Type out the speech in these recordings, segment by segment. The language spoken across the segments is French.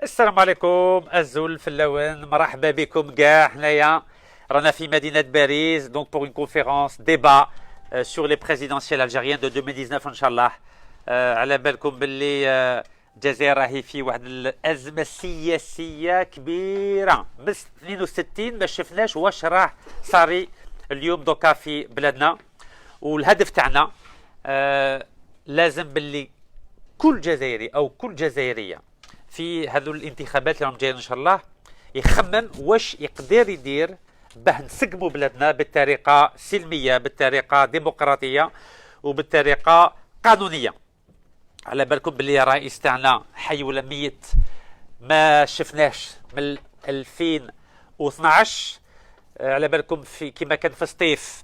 السلام عليكم الزول في اللون، مرحبا بكم كاع. حنايا رانا في مدينة باريس دونك بور اون كونفيرونس ديبا سور لي بريزيدونسيال الجيريان دو 2019 ان شاء الله. على بالكم باللي الجزائر راهي في واحد الازمه سياسيه كبيره من 62 ما شفناش واش راه صاري اليوم دوكا في بلادنا. والهدف تاعنا لازم باللي كل جزائري او كل جزائريه في هذو الانتخابات اللي راهم جايين ان شاء الله يخمم واش يقدر يدير باه نسقموا بلادنا بالطريقه سلميه، بالطريقه ديمقراطيه وبالطريقه قانونيه. على بالكم باللي الرئيس تاعنا حي ولا ميت ما شفناش من 2012. على بالكم في كما كان في سطيف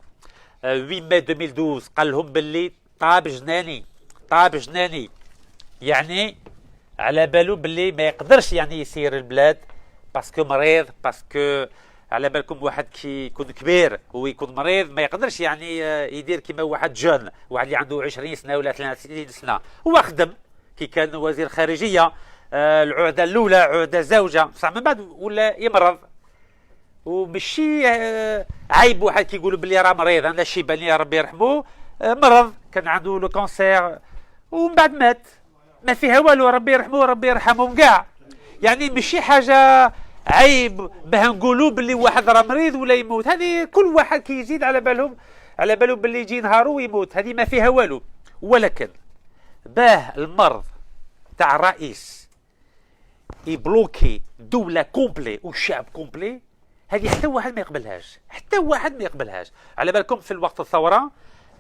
8 ماي 2012 قال لهم باللي طاب جناني طاب جناني، يعني على بالو باللي ما يقدرش يعني يسير البلاد باسكو مريض، باسكو على بالكم واحد كي يكون كبير ويكون مريض ما يقدرش يعني يدير كيما واحد جون، واحد اللي عنده 20 سنه ولا 30 سنه. هو خدم كي كان وزير خارجيه العهده الاولى عهده زوجه، بصح من بعد ولا يمرض. ومشي عيب واحد كيقولوا باللي راه مريض. انا الشيباني ربي يرحمه مرض، كان عنده لو كونسير ومن بعد مات، ما فيها والو، ربي يرحمه ربي يرحمهم كاع. يعني ماشي حاجه عيب باه نقولوا باللي واحد راه مريض ولا يموت. هذه كل واحد كيزيد على بالهم على بالو باللي يجي نهارو ويموت، هذه ما فيها والو. ولكن باه المرض تاع الرئيس يبلوكي دوله كومبلي والشعب كومبلي، هذه حتى واحد ما يقبلهاش، حتى واحد ما يقبلهاش. على بالكم في الوقت الثوره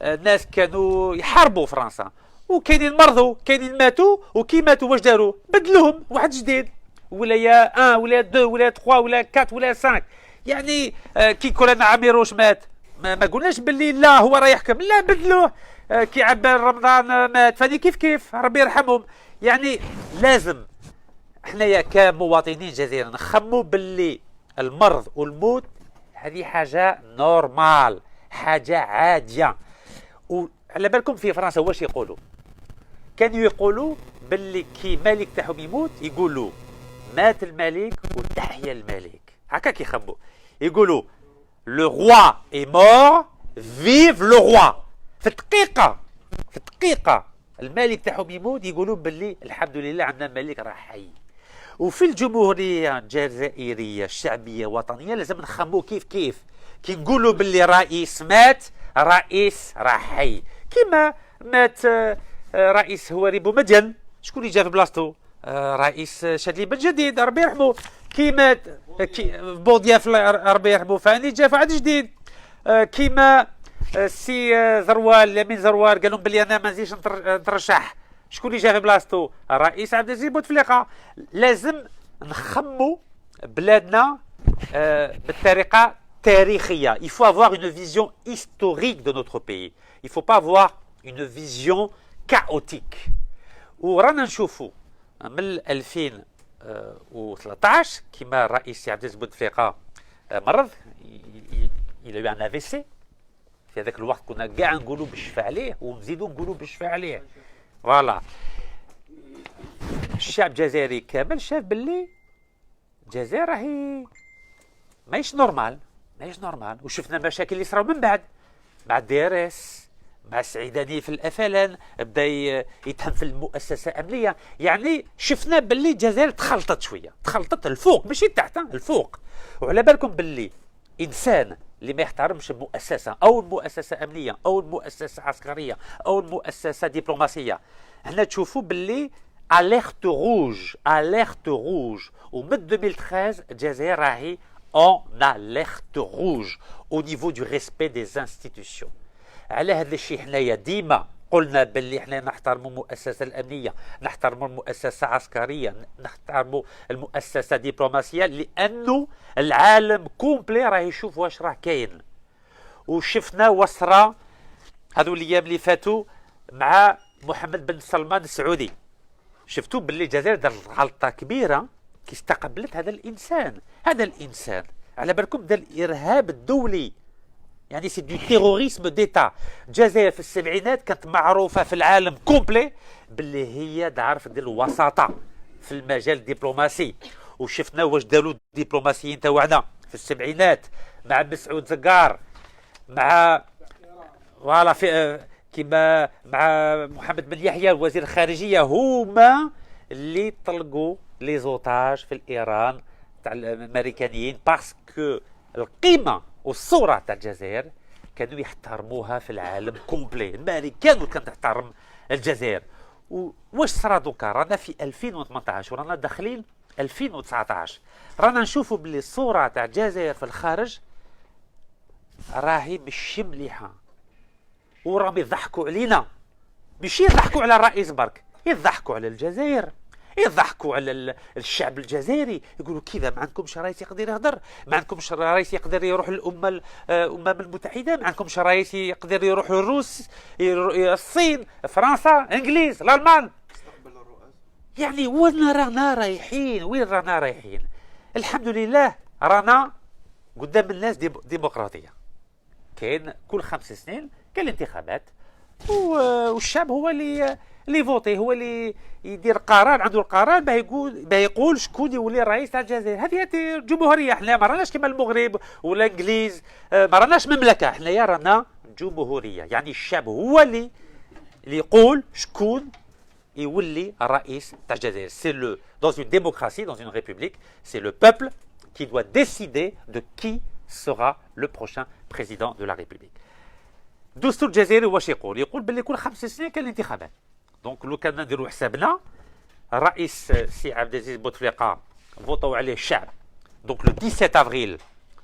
الناس كانوا يحاربوا فرنسا، وكاينين مرضوا كاينين ماتوا، وكي ماتوا واش داروا؟ بدلوهم واحد جديد، ولا يا 1 ولا 2 ولا 3 ولا 4 ولا 5. يعني كي كولانا عميروش مات ما قلناش باللي لا هو راه يحكم، لا بدلوه. كي عبان رمضان مات، فهذه كيف ربي يرحمهم. يعني لازم حنايا كمواطنين جزائريين نخمو باللي المرض والموت هذه حاجه نورمال، حاجه عاديه. وعلى بالكم في فرنسا واش يقولوا؟ كانوا يقولوا باللي كي ملك تاعهم يموت يقولوا مات الملك وتحيا الملك، هكا كيخبوا. يقولوا لو روا اي مور فيف لو روا. في دقيقه الملك تاعهم يموت يقولوا باللي الحمد لله عندنا ملك راه حي. وفي الجمهوريه الجزائريه الشعبيه وطنيه لازم نخمو كيف كي نقولوا باللي رئيس مات، رئيس راه حي. كيما مات رئيس هواري بومدين، شكون اللي جا في بلاصتو؟ رئيس شادلي بن جديد ربي يرحمه. كي مات بوضياف ربي يرحمه، فاني جا واحد جديد. كيما سي زروال لامين زروال قال لهم باللي انا ما نزيدش نترشح، شكون اللي جا في بلاصتو؟ الرئيس عبد العزيز بوتفليقه. لازم نخمو بلادنا بالطريقه تاريخيه. Il faut avoir une vision historique de notre pays. Il faut pas avoir une vision chaotique. ورانا نشوفوا من 2013 كما الرئيس عبد العزيز بوتفليقه مرض، il a eu un AVC. في هذاك الوقت كنا كاع نقولوا بالشفاء عليه ونزيدوا نقولوا بالشفاء عليه. فوالا الشعب الجزائري كامل شاف باللي الجزائر راهي ماهيش نورمال. وشفنا المشاكل اللي صراو من بعد دي ار اس، مع السعيداني في الافلان بدا يتهم في المؤسسه الامنيه. يعني شفنا باللي الجزائر تخلطت الفوق ماشي تحت، الفوق. وعلى بالكم باللي انسان اللي ما يحترمش المؤسسه او المؤسسه امنيه او المؤسسه عسكريه او المؤسسه دبلوماسيه، هنا تشوفوا باللي اليرت روج. ومن 2013 الجزائر راهي en alerte rouge au niveau du respect des institutions. على هذا الشيء حنايا ديما قلنا باللي حنا نحترموا المؤسسه الامنيه، نحترموا المؤسسه العسكريه، نحترموا المؤسسه الدبلوماسيه، لانه العالم كومبلي راه يشوف واش راه كاين. وشفنا وصرا هذو الايام اللي فاتوا مع محمد بن سلمان السعودي، شفتوا باللي الجزائر دارت غلطه كبيره كي استقبلت هذا الانسان. على بالكم دا الارهاب الدولي، يعني سي دو تيروريزم ديتا. الجزائر في السبعينات كانت معروفه في العالم كومبلي باللي هي تعرف دير الوساطه في المجال الدبلوماسي، وشفنا واش داروا الدبلوماسيين تاعنا في السبعينات مع مسعود زقار، مع فوالا في كيما مع محمد بن يحيى وزير الخارجيه، هما اللي طلقوا لي زوتاج في الايران تاع الامريكانيين، باسكو القيمه والصوره تاع الجزائر كانوا يحترموها في العالم كومبلي. الامريكان كانت تحترم الجزائر. واش صرا دوكا؟ رانا في 2018 ورانا داخلين 2019، رانا نشوفوا بلي الصوره تاع الجزائر في الخارج راهي مش مليحه، وراهم يضحكوا علينا. مش يضحكوا على الرئيس برك، يضحكوا على الجزائر، يضحكوا على الشعب الجزائري، يقولوا كذا ما عندكمش رئيس يقدر يهضر، ما عندكمش رئيس يقدر يروح الامم المتحده، ما عندكمش رئيس يقدر يروح الروس، الصين، فرنسا، انجليز، الالمان. يعني وين رانا رايحين؟ وين رانا رايحين؟ الحمد لله رانا قدام الناس ديمقراطيه. كاين كل 5 سنين كاين الانتخابات، والشعب هو اللي فوتي، هو اللي يدير قرار، عنده القرار باه يقول شكون يولي رئيس تاع الجزائر. هذه الجمهوريه. احنا ما راناش كيما المغرب ولا انجليز، ما راناش مملكه، حنايا رانا جمهوريه. يعني الشعب هو اللي يقول شكون يولي الرئيس تاع الجزائر. سي لو dans une démocratie, dans une république, c'est le peuple qui doit décider de qui sera le prochain président de la République. الدستور الجزائري واش يقول؟ يقول باللي كل 5 سنين كاين الانتخابات. دونك لو كان نديروا حسابنا، الرئيس سي عبد العزيز بوتفليقه فوتوا عليه الشعب دونك لو 17 افريل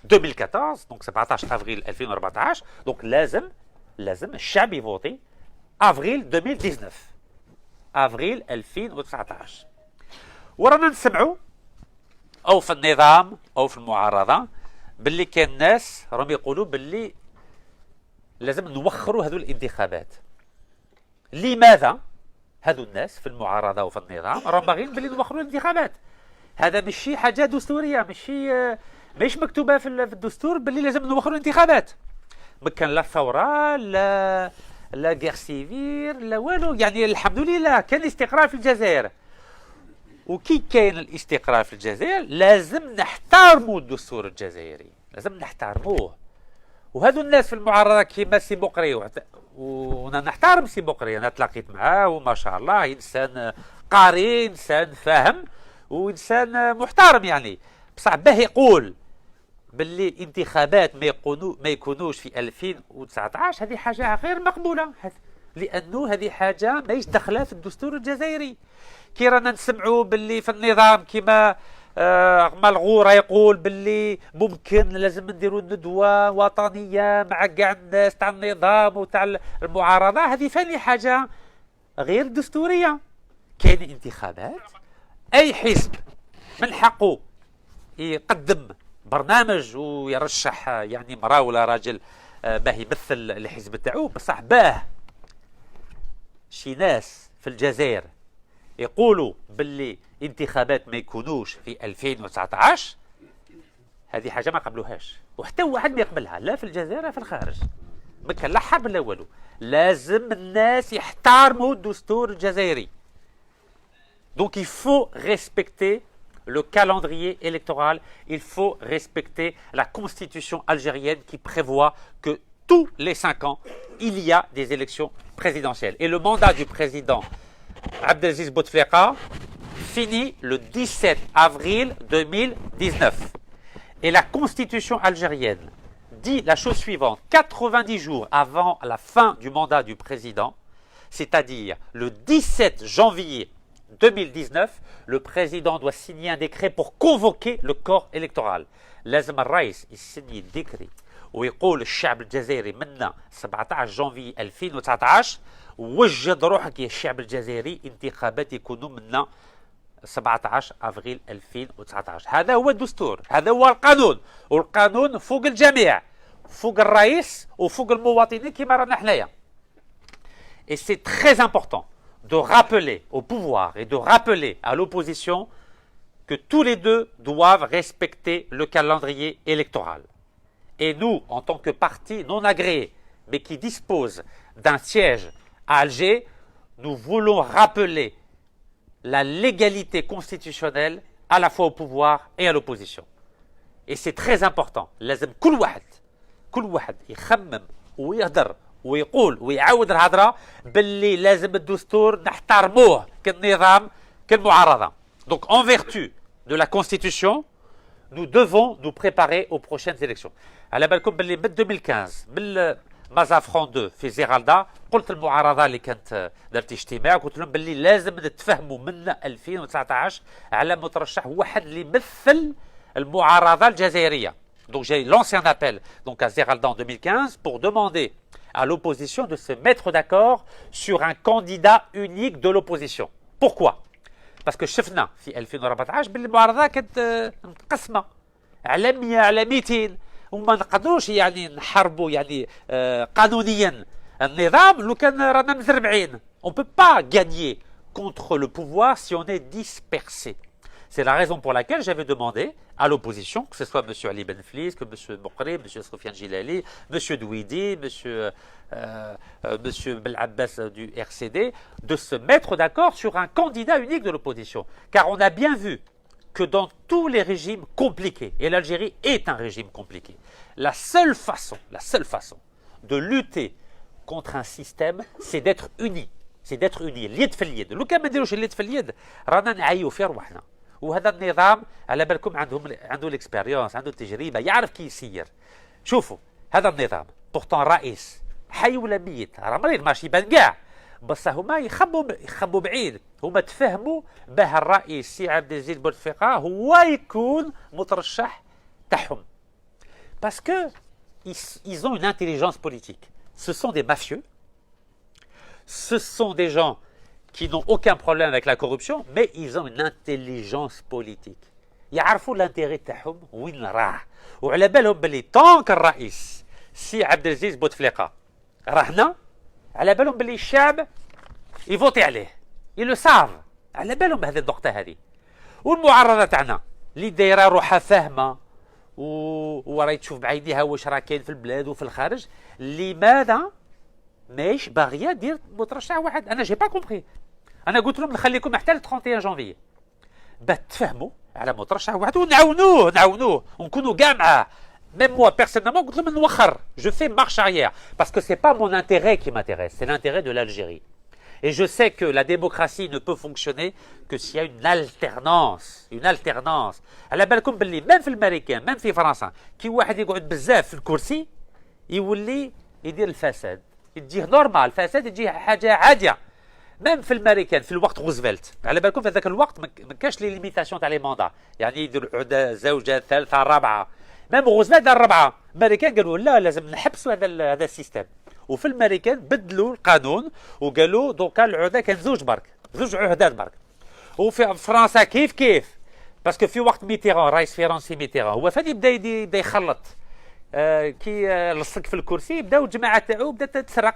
2014، دونك 17 افريل 2014، دونك لازم الشعب يفوتي افريل 2019، افريل 2019. ورانا نسمعوا او في النظام او في المعارضه باللي كان ناس راهم يقولوا باللي لازم نوخروا هذو الانتخابات. لماذا؟ هذو الناس في المعارضه وفي النظام راهم باغيين باللي نوخروا الانتخابات. هذا ماشي حاجه دستوريه، ماشي مكتوبه في الدستور باللي لازم نوخروا الانتخابات. ما كان لا ثوره لا غير سيفير لا والو. يعني الحمد لله كان استقرار في الجزائر. وكي كاين الاستقرار في الجزائر لازم نحترموا الدستور الجزائري، لازم نحترموه. وهذو الناس في المعارضه كيما سي بقري، وانا نحترم سي بقري، انا تلاقيت معاه وما شاء الله انسان قاري، انسان فاهم، وانسان محترم. يعني بصح باه يقول باللي الانتخابات ما يكونوش في 2019، هذه حاجه غير مقبوله، لانه هذه حاجه ماهيش داخله في الدستور الجزائري. كي رانا نسمعوا باللي في النظام كيما مالغورة يقول باللي ممكن لازم نديروا ندوة وطنية مع كاع الناس تاع النظام وتاع المعارضة، هذه ثاني حاجة غير دستورية. كاين انتخابات، أي حزب من حقه يقدم برنامج ويرشح يعني مرأة ولا راجل باه يمثل الحزب تاعو. بصح باه شي ناس في الجزائر يقولوا باللي انتخابات ما يكونوش في 2019، هذه حاجه ما قبلوهاش، وحتى واحد ما يقبلها لا في الجزائر لا في الخارج. ما كان لا حرب لا والو. لازم الناس يحترموا الدستور الجزائري. Donc il faut respecter le calendrier électoral, il faut respecter la constitution algérienne qui prévoit que tous les 5 ans, il y a des élections présidentielles. Et le mandat du président Abdelaziz Bouteflika finit le 17 avril 2019. Et la constitution algérienne dit la chose suivante: 90 jours avant la fin du mandat du président, c'est-à-dire le 17 janvier 2019, le président doit signer un décret pour convoquer le corps électoral. لازم الرئيس يسني الديكري ويقول الشعب الجزائري منا 17 جانفي 2019 وجد روحك يا الشعب الجزائري، انتخابات يكونوا منا 17 افريل 2019. هذا هو الدستور، هذا هو القانون، والقانون فوق الجميع، فوق الرئيس وفوق المواطنين كما رانا حنايا. Et c'est très important de rappeler au pouvoir et de rappeler à l'opposition que tous les deux doivent respecter le calendrier électoral. Et nous, en tant que parti non agréé, mais qui dispose d'un siège à Alger, nous voulons rappeler la légalité constitutionnelle à la fois au pouvoir et à l'opposition. Et c'est très important. لازم كل واحد يخمم ويهدر ويقول ويعاود الهضره باللي لازم الدستور نحترموه كالنظام كالمعارضه. Donc en vertu de la constitution, nous devons nous préparer aux prochaines élections. على بالكم باللي من 2015 من مازافرون 2 في زيغالدا قلت المعارضه اللي كانت دارت اجتماع قلت لهم باللي لازم نتفاهموا من 2019 على مترشح واحد اللي يمثل المعارضه الجزائريه. Donc j'ai lancé un appel donc à Zeralda en 2015 pour demander à l'opposition de se mettre d'accord sur un candidat unique de l'opposition. Pourquoi? Parce que شفنا في 2014 باللي المعارضه كانت متقسمه على 100 على 200 وما نقدروش يعني نحاربوا يعني قانونيا النظام لو كان رانا مزربعين. On ne peut pas gagner contre le pouvoir si on est dispersé. C'est la raison pour laquelle j'avais demandé à l'opposition, que ce soit M. Ali Benflis, que M. Moukri, M. Sofiane Gilali, M. Douidi, M. Belabbas du RCD, de se mettre d'accord sur un candidat unique de l'opposition. Car on a bien vu que dans tous les régimes compliqués, et l'Algérie est un régime compliqué, la seule façon de lutter contre un système, c'est d'être unis. C'est d'être unis. اليد في اليد. لو كان ما نديروش اليد في اليد رانا نعيو في رواحنا. وهذا النظام على بالكم عنده الاكسبيريونس، عنده التجربه، يعرف كي يسير. شوفوا هذا النظام بورتون رئيس حي ولا ميت راه مريض ماشي يبان كاع، بس هما يخبوا بعيد. هما تفهموا باه الرئيس سي عبد العزيز بوتفليقه هو يكون مترشح تاعهم. باسكو ils ont une intelligence politique. Ce sont des mafieux. Ce sont des gens qui n'ont aucun problème avec la corruption, mais ils ont une intelligence politique. يعرفوا الانتيغي تاعهم وين راه، وعلى بالهم باللي طونك الرئيس سي عبد العزيز بوتفليقه راه هنا، على بالهم باللي الشعب يفوتي عليه، يلو ساف، على بالهم بهذه النقطه هذه. والمعارضه تاعنا اللي دايره روحها فاهمه وراهي تشوف بعينيها واش راه كاين في البلاد وفي الخارج، لماذا ماهيش باغيه دير مترشح واحد؟ انا جي با كومبري. انا قلت لهم نخليكم حتى ل 31 جانفي باش تفهموا على مترشح واحد ونعاونوه ونكونوا كاع معاه. Même moi, personnellement, قلت لهم نوخر. Je fais marche arrière parce que c'est pas mon intérêt qui m'intéresse, c'est l'intérêt de l'Algérie. Et je sais que la démocratie ne peut fonctionner que s'il y a une alternance. Une alternance. على بالكم باللي même في الامريكان même في فرنسا كي واحد يقعد بزاف في الكرسي يولي يدير الفساد. يجيه نورمال، الفساد يجيه حاجه عاديه. ميم في الامريكان في الوقت روزفلت على بالكم في ذاك الوقت ما كاش لي ليميتاسيون تاع لي موندا، يعني يديروا عده زوجه ثالثه رابعه. ميم روزفلت دار ربعه، الامريكان قالوا لا لازم نحبسوا هذا السيستم. وفي الامريكان بدلوا القانون وقالوا دوكا العهده كان زوج عهدات برك. وفي فرنسا كيف باسكو في وقت ميتيران رئيس فرنسي ميتيران هو فادي بدا يخلط كي لصق في الكرسي بداو الجماعه تاعو بدات تسرق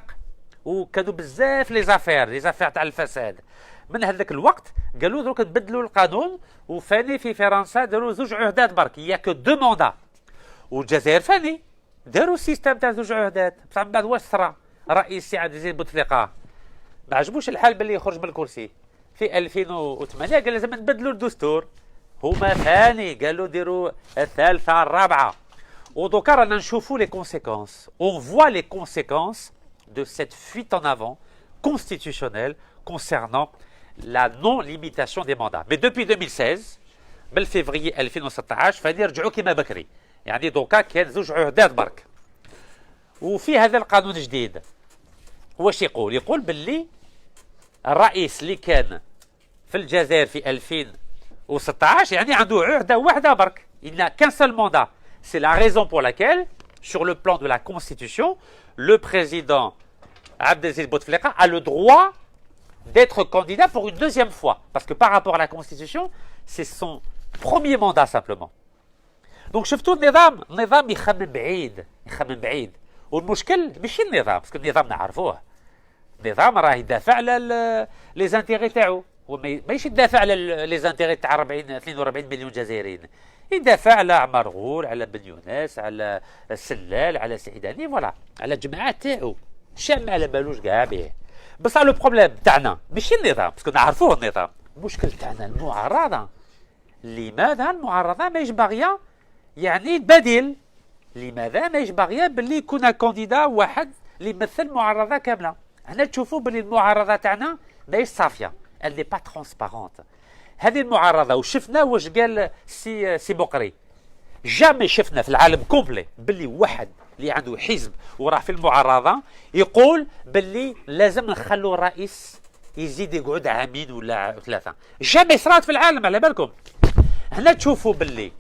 وكانوا بزاف لي زافير تاع الفساد. من هذاك الوقت قالوا دروك نبدلوا القانون وفاني في فرنسا داروا زوج عهدات برك ياك دو موندا. والجزائر فاني داروا السيستم تاع زوج عهدات بصح من بعد واش صرا رئيس سي عبد العزيز بوتفليقه ما عجبوش الحال باللي يخرج من الكرسي في 2008 قال لازم نبدلوا الدستور. هما ثاني قالوا ديروا الثالثه الرابعه. ودوكا رانا نشوفوا لي كونسيكونس. On voit les conséquences de cette fuite en avant constitutionnelle concernant la non-limitation des mandats. Mais depuis 2016 بالفيفري 2016 فاني رجعوا كيما بكري، يعني دوكا كان زوج عهدات برك. وفي هذا القانون الجديد واش يقول باللي الرئيس اللي كان في الجزائر في 2016 يعني عنده عهده واحده برك، il n'a qu'un seul mandat. C'est la raison pour laquelle, sur le plan de la Constitution, le président Abdelaziz Bouteflika a le droit d'être candidat pour une deuxième fois. Parce que par rapport à la Constitution, c'est son premier mandat simplement. Donc شفتوا النظام يخمم بعيد. والمشكل ماشي النظام، باسكو النظام نعرفوه. النظام راه يدافع على لي زانتيغي تاعو، ماشي يدافع على لي زانتيغي تاع 42 مليون جزائريين. يدافع على عمر غول، على بن يونس، على السلال، على سعيداني، فوالا على الجماعات تاعو. الشعب ما على بالوش كاع بيه. بصح لو بروبليم تاعنا ماشي النظام، باسكو نعرفوه النظام المشكل تاعنا المعارضه. لماذا المعارضه ماهيش باغيه يعني البديل؟ لماذا ماهيش باغيه باللي يكون كانديدا واحد اللي يمثل معارضه كامله؟ هنا تشوفوا باللي المعارضه تاعنا ماهيش صافيه، elle n'est pas transparente. هذه المعارضه وشفنا واش قال سي بقري. جامي شفنا في العالم كومبلي باللي واحد اللي عنده حزب وراه في المعارضه يقول باللي لازم نخلوا الرئيس يزيد يقعد عامين ولا ثلاثه. جامي صرات في العالم على بالكم. هنا تشوفوا باللي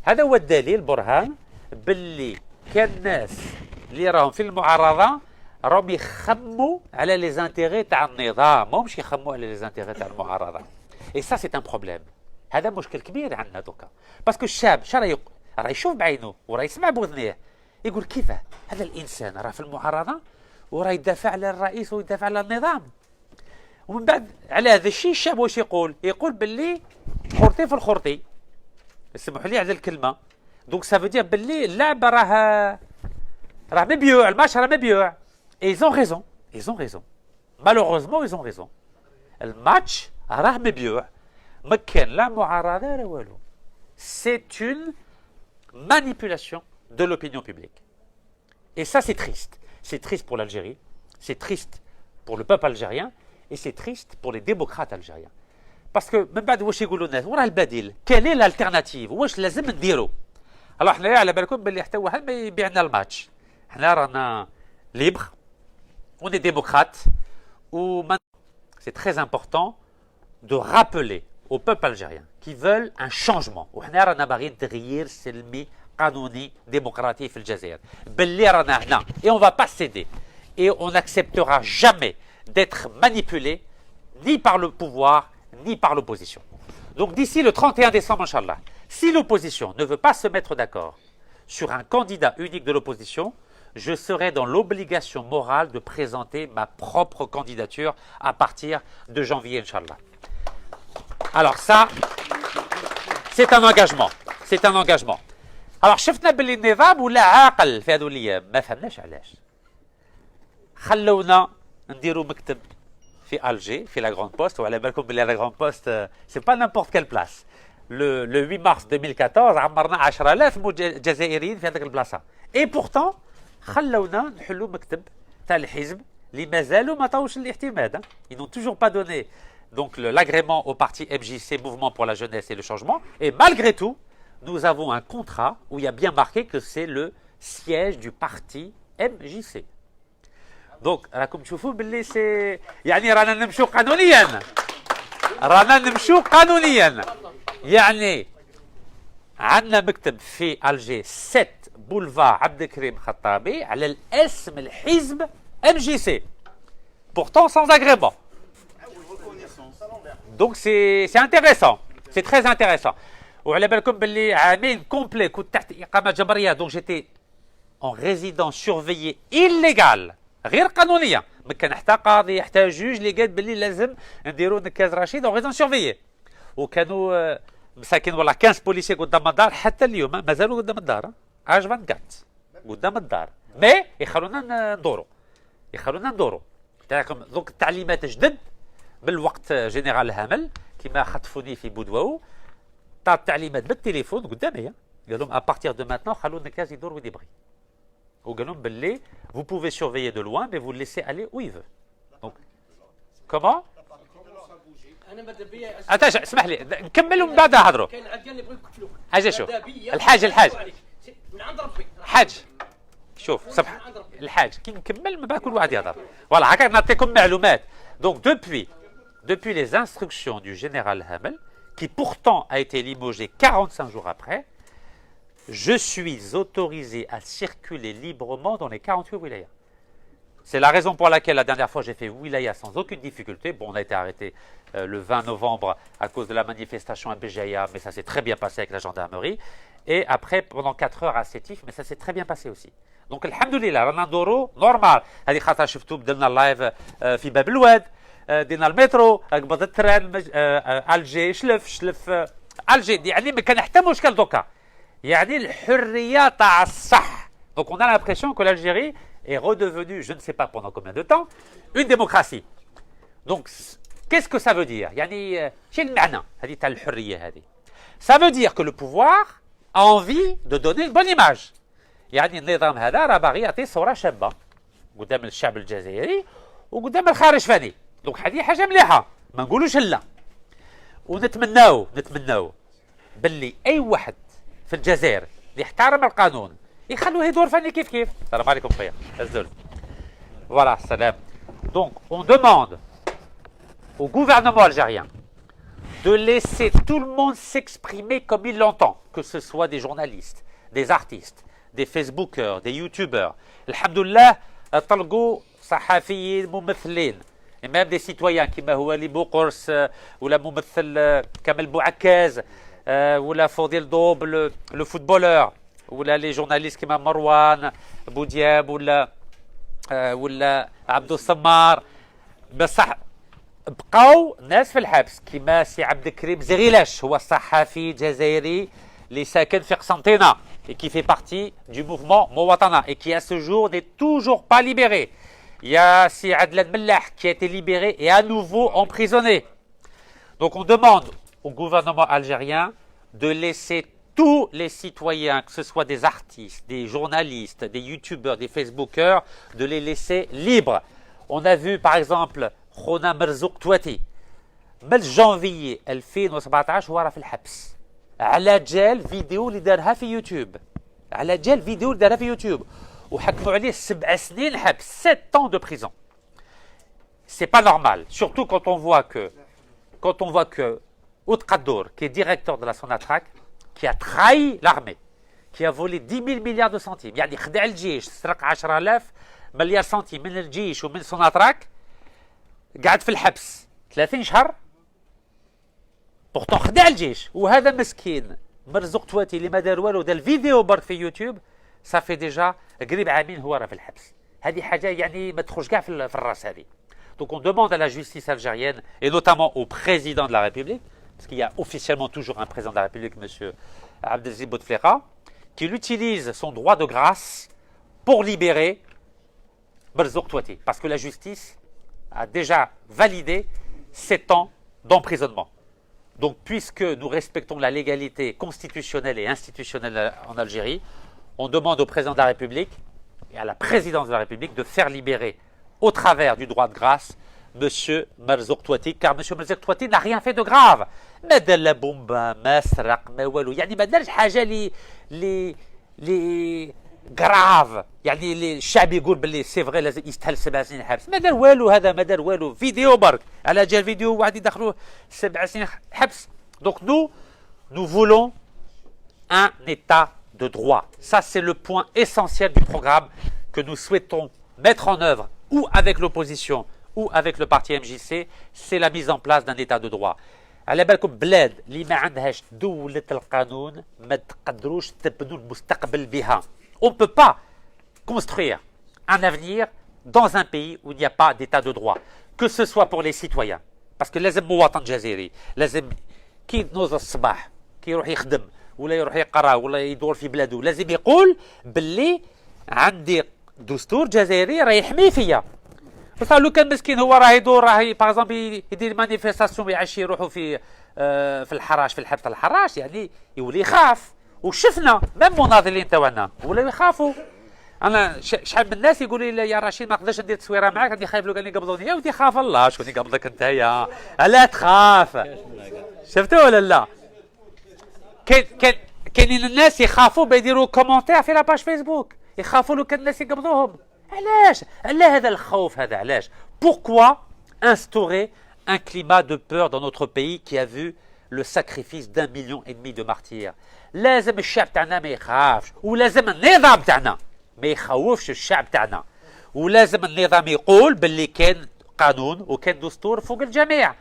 هذا هو الدليل برهان باللي كان الناس اللي راهم في المعارضه راهم يخموا على لي زانتيغي تاع النظام، ماهمش يخموا على لي زانتيغي تاع المعارضه. اي سا سي ان بروبليم. هذا مشكل كبير عندنا دوكا، باسكو الشاب راه يشوف بعينه وراه يسمع بوذنيه، يقول كيف هذا الانسان راه في المعارضه وراه يدافع على الرئيس ويدافع على النظام. ومن بعد على هذا الشيء الشاب واش يقول؟ يقول باللي خرطي في الخرطي، اسمحوا لي على الكلمه. دونك سافو دير باللي اللعبه راه مبيوع، الماتش راه مبيوع. اي ils ont raison. malheureusement ils ont raison. الماتش راه مبيوع، ما كان لا معارضه لا والو. C'est une manipulation de l'opinion publique. Et ça c'est triste. C'est triste pour l'Algérie, c'est triste pour le peuple algérien et c'est triste pour les démocrates algériens. Parce que من بعد واش يقولوا الناس؟ وراه البديل، quelle est l'alternative؟ واش لازم نديروا؟ alors حنايا على بالكم باللي حتى واحد ما يبيع لنا الماتش. حنا رانا libre, on est démocrate. C'est très important de rappeler au peuple algérien qui veulent un changement. وحنا رانا باغيين تغيير سلمي قانوني ديمقراطي في الجزائر. باللي رانا هنا et on va pas céder et on n'acceptera jamais d'être manipulé ni par le pouvoir ni par l'opposition. Donc d'ici le 31 décembre, Inch'Allah, si l'opposition ne veut pas se mettre d'accord sur un candidat unique de l'opposition, je serai dans l'obligation morale de présenter ma propre candidature à partir de janvier, Inch'Allah. Alors ça, c'est un engagement. C'est un engagement. Alors شفنا باللي النظام ولا عاقل في هذو الايام، ما فهمناش علاش. خلونا نديروا مكتب في الجي في لا غراند بوست، وعلى بالكم باللي لا غراند بوست سي با نيمبورت كال بلاس. le 8 mars 2014 عمرنا 10,000 جزائريين في هذيك البلاصه. اي بورتون خلونا نحلوا مكتب تاع الحزب اللي مازالوا ما طاوش الاعتماد. Ils n'ont toujours pas donné donc l'agrément au parti MJC, Mouvement pour la Jeunesse et le Changement. Et malgré tout, nous avons un contrat où il y a bien marqué que c'est le siège du parti MJC. Donc, راكم تشوفوا باللي سي يعني رانا نمشوا قانونيا. رانا نمشوا قانونيا. يعني عندنا مكتب في الجي 7 بولفار عبد الكريم خطابي على الاسم الحزب MJC. Pourtant sans agrément. Donc c'est intéressant. C'est très intéressant. وعلى بالكم باللي عامين كومبلي كنت تحت إقامة جبرية. Donc j'étais en résidence surveillée illégale. غير قانونيه، ما كان حتى قاضي حتى جوج اللي قال باللي لازم نديروا نكاز رشيد اون ريزون سورفيي. وكانوا مساكين والله 15 بوليسي قدام الدار حتى اليوم مازالوا قدام الدار. اج 24 قدام الدار، مي يخلونا ندوروا. تاعكم دوك التعليمات جدد بالوقت جنرال هامل كيما خطفوني في بودواو، طاب التعليمات بالتليفون قدامي، قال لهم ابارتيغ دو ماتنون خلوا النكاز يدور ويد يبغي. وقال لهم باللي vous pouvez surveiller de loin mais vous le laissez aller où il veut. Donc comment؟ اتاش اسمح لي نكمل ومن بعد نهضروا. كاين عاد قال لي بغيت نقتلوك. حاجه شوف الحاج من عند ربي حاج شوف صبح الحاج كي نكمل من بعد كل واحد يهضر. فوالا هكا نعطيكم معلومات. Donc depuis les instructions du général Hamel qui pourtant a été limogé 45 jours après, je suis autorisé à circuler librement dans les 48 wilayas. C'est la raison pour laquelle la dernière fois j'ai fait wilaya sans aucune difficulté. Bon, on a été arrêté le 20 novembre à cause de la manifestation à Béjaïa, mais ça s'est très bien passé avec la gendarmerie. Et après, pendant 4 heures à Sétif, mais ça s'est très bien passé aussi. Donc, alhamdoulilah, رانا ندورو normal. هذه خاطر شفتوا بدلنا اللايف في باب الواد، دينا المترو، قبض التران، الجي شلف الجي، يعني ما كان حتى مشكل دوكا. يعني الحريه تاع الصح. Donc on a l'impression que l'Algérie est redevenue, je ne sais pas pendant combien de temps, une démocratie. Donc Qu'est-ce que ça veut dire يعني شنو المعنى هذه تاع الحريه هذه ça veut dire que le pouvoir a envie de donner une bonne image يعني النظام هذا راه باغي يعطي صوره شابه قدام الشعب الجزائري وقدام الخارج فاني دونك هذه حاجه مليحه ما نقولوش لا ونتمناو باللي اي واحد في الجزائر اللي يحترم القانون يخلوه يدور فاني كيف السلام عليكم خويا الزول فوالا السلام دونك اون دوموند au gouvernement algérien de laisser tout le monde s'exprimer comme il l'entend, que ce soit des journalistes, des artistes, des Facebookers, des YouTubers. Alhamdoulilah, طلقوا صحفيين ممثلين et même des citoyens كما هو اللي بوقرص ولا ممثل كمال بوعكاز ولا فضيل ضوب لو فوتبولور ولا لي جورناليست كما مروان بودياب ولا عبدو السمار بصح بقاو ناس في الحبس كيما سي عبد الكريم زغيلاش هو صحفي جزائري اللي ساكن في قسنطينه et qui fait partie du mouvement Mouwatana et qui à ce jour n'est toujours pas libéré. Il y a si Adlan Mellah qui a été libéré et à nouveau emprisonné. Donc on demande au gouvernement algérien de laisser tous les citoyens, que ce soit des artistes, des journalistes, des youtubeurs, des facebookers, de les laisser libres. On a vu par exemple خونا مرزوق تواتي من جانفيي 2017 هو راه في الحبس على جال فيديو اللي دارها في يوتيوب وحكموا عليه 7 سنين حبس 7 ans de prison. C'est pas normal, surtout quand on voit que Oud Kaddour, qui est directeur de la Sonatrach, qui a trahi l'armée, qui a volé 10 000 milliards de centimes, يعني خدع الجيش سرق 10,000 مليار سنتيم من الجيش ومن سوناتراك قاعد في الحبس 30 شهر بورتون خدع الجيش وهذا مسكين مرزوق تواتي اللي ما دار والو دار الفيديو برك في يوتيوب صافي ديجا قريب عامين هو راه في الحبس هذه حاجه يعني ما تخرج كاع في الراس هذه دونك اون دوموند à la justice algérienne et notamment au président de la République parce qu'il y a officiellement toujours un président de la République monsieur Abdelaziz Bouteflika qu'il utilise son droit de grâce pour libérer Merzouk Touati parce que la justice a déjà validé 7 ans d'emprisonnement. Donc, puisque nous respectons la légalité constitutionnelle et institutionnelle en Algérie, on demande au président de la République et à la présidence de la République de faire libérer, au travers du droit de grâce, M. Merzouk Touati, car M. Merzouk Touati n'a rien fait de grave. ما دار لا بومبا ما سرق ما والو يعني ما دارش حاجه لي غراف يعني الشعب يقول باللي سي فغي لازم يستاهل 7 سنين حبس ما دار والو هذا ما دار والو فيديو برك على جال فيديو واحد يدخلوه 7 سنين حبس donc nous voulons un état de droit ça c'est le point essentiel du programme que nous souhaitons mettre en œuvre ou avec l'opposition ou avec le parti MJC c'est la mise en place d'un état de droit على بالكم بلاد اللي ما عندهاش دولة القانون ما تقدروش تبنوا المستقبل بها on ne peut pas construire un avenir dans un pays où il n'y a pas d'état de droit, que ce soit pour les citoyens. Parce que لازم مواطن جزائري لازم كي ينوض الصباح كي يروح يخدم ولا يروح يقرا ولا يدور في بلاده لازم يقول باللي عندي دستور جزائري راه يحمي فيا. بصح لو كان مسكين هو راه يدور راه باغ اكزومبل يدير مانيفيستاسيون يعشي يروحوا في الحراش في الحبس الحراش يعني يولي يخاف وشفنا ميم مناضلين تاعنا ولاو يخافوا انا شحال من الناس يقولوا لي يا رشيد ما نقدرش ندير تصويره معاك راني خايف لو كان يقبضوني يا ودي خاف الله شكون يقبضك نتايا لا تخاف شفتوا ولا لا كاينين الناس يخافوا بيديروا كومونتير في لاباج فيسبوك يخافوا لو كان الناس يقبضوهم علاش علاه هذا الخوف هذا علاش pourquoi instaurer un climat de peur dans notre pays qui a vu le sacrifice d'1,5 million de martyrs لازم الشعب تاعنا ما يخافش ولازم النظام تاعنا ما يخوفش الشعب تاعنا ولازم النظام يقول باللي كان قانون وكان دستور فوق الجميع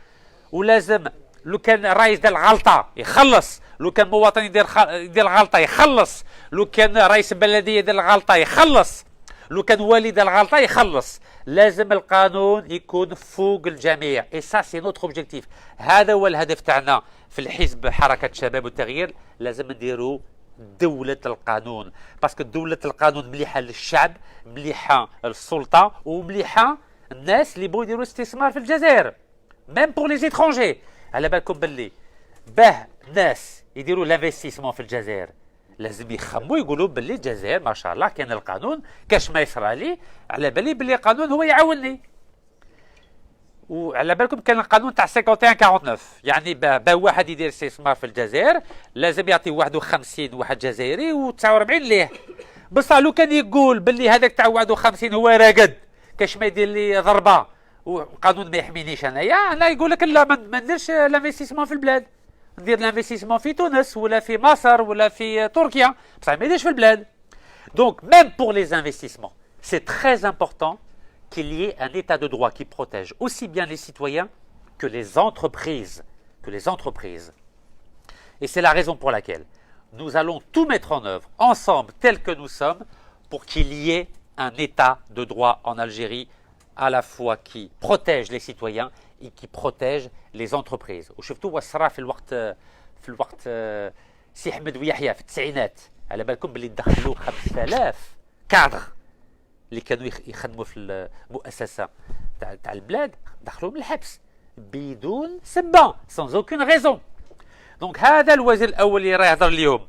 ولازم لو كان رئيس دير غلطه يخلص لو كان مواطن يدير غلطه يخلص لو كان رئيس بلديه يدير غلطه يخلص لو كان والي دير غلطه يخلص لازم القانون يكون فوق الجميع اي سا سي نوتر اوبجيكتيف هذا هو الهدف تاعنا في الحزب حركه الشباب والتغيير لازم نديروا دولة القانون باسكو دولة القانون مليحة للشعب مليحة للسلطة ومليحة الناس اللي بغوا يديروا استثمار في الجزائر ميم بور لي زيترونجي. على بالكم باللي باه الناس يديروا لانفستيسمون في الجزائر لازم يخموا يقولوا باللي الجزائر ما شاء الله كان القانون كاش ما يصرى لي على بالي باللي القانون هو يعاونني. وعلى بالكم كان القانون تاع 51 49 يعني با واحد يدير استثمار في الجزائر لازم يعطي 51 واحد جزائري و49 ليه. بصح لو كان يقول باللي هذاك تاع 51 هو راقد كاش ما يدير لي ضربه والقانون ما يحمينيش انايا، انا يقول لك لا ما نديرش لانفستيسمون في البلاد، ندير لانفستيسمون في تونس ولا في مصر ولا في تركيا بصح ما يديرش في البلاد. Donc même pour les investissements, c'est très important qu'il y ait un état de droit qui protège aussi bien les citoyens que les entreprises. Et c'est la raison pour laquelle nous allons tout mettre en œuvre ensemble, tels que nous sommes, pour qu'il y ait un état de droit en Algérie à la fois qui protège les citoyens et qui protège les entreprises. وشفتوا وصرا في الوقت سي احمد ويحيى في التسعينات على بالكم باللي دخلوا 5000 كادر اللي كانوا يخدموا في المؤسسه تاع البلاد دخلوا الحبس بدون سبه sans aucune raison. دونك هذا الوزير الاول اللي راه يهضر اليوم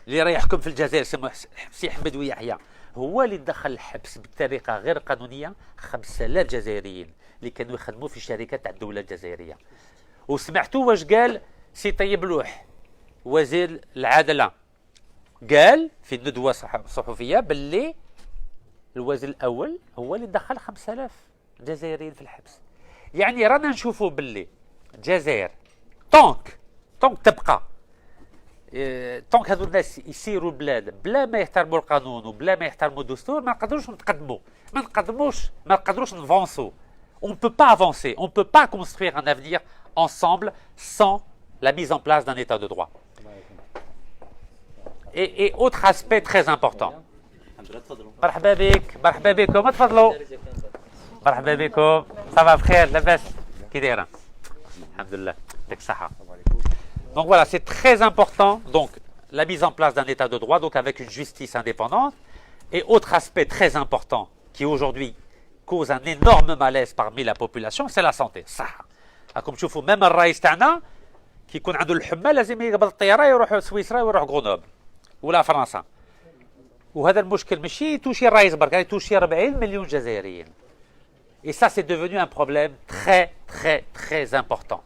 اللي راه يحكم في الجزائر سي احمد ويحيى هو اللي دخل الحبس بطريقه غير قانونيه 5000 جزائريين اللي كانوا يخدموا في شركات تاع الدوله الجزائريه. وسمعتوا واش قال سي طيب لوح وزير العداله؟ قال في الندوه الصحفيه باللي الوزير الاول هو اللي دخل 5000 جزائريين في الحبس. يعني رانا نشوفوا باللي الجزائر طونك تبقى طونك هذو الناس يسيروا البلاد بلا ما يحترموا القانون وبلا ما يحترموا الدستور ما نقدروش نتقدموا، ما نقدروش نفونسوا. On ne peut pas avancer, on ne peut pas construire un avenir ensemble sans la mise en place d'un état de droit. Et autre aspect très important. مرحبا بكم تفضلوا. مرحبا بكم. صافا بخير لاباس كي دايره؟ الحمد لله يعطيك الصحة. Donc voilà, c'est très important donc la mise en place d'un état de droit donc avec une justice indépendante. Et autre aspect très important qui aujourd'hui cause un énorme malaise parmi la population, c'est la santé. الصحة. راكم تشوفوا même الرئيس تاعنا كي يكون عنده الحمى لازم يقبل الطيارة يروح سويسرا ويروح غرونوبل ولا فرنسا. وهذا المشكل ماشي توشي الرئيس برك، توشي 40 مليون جزائريين. Et ça c'est devenu un problème très important.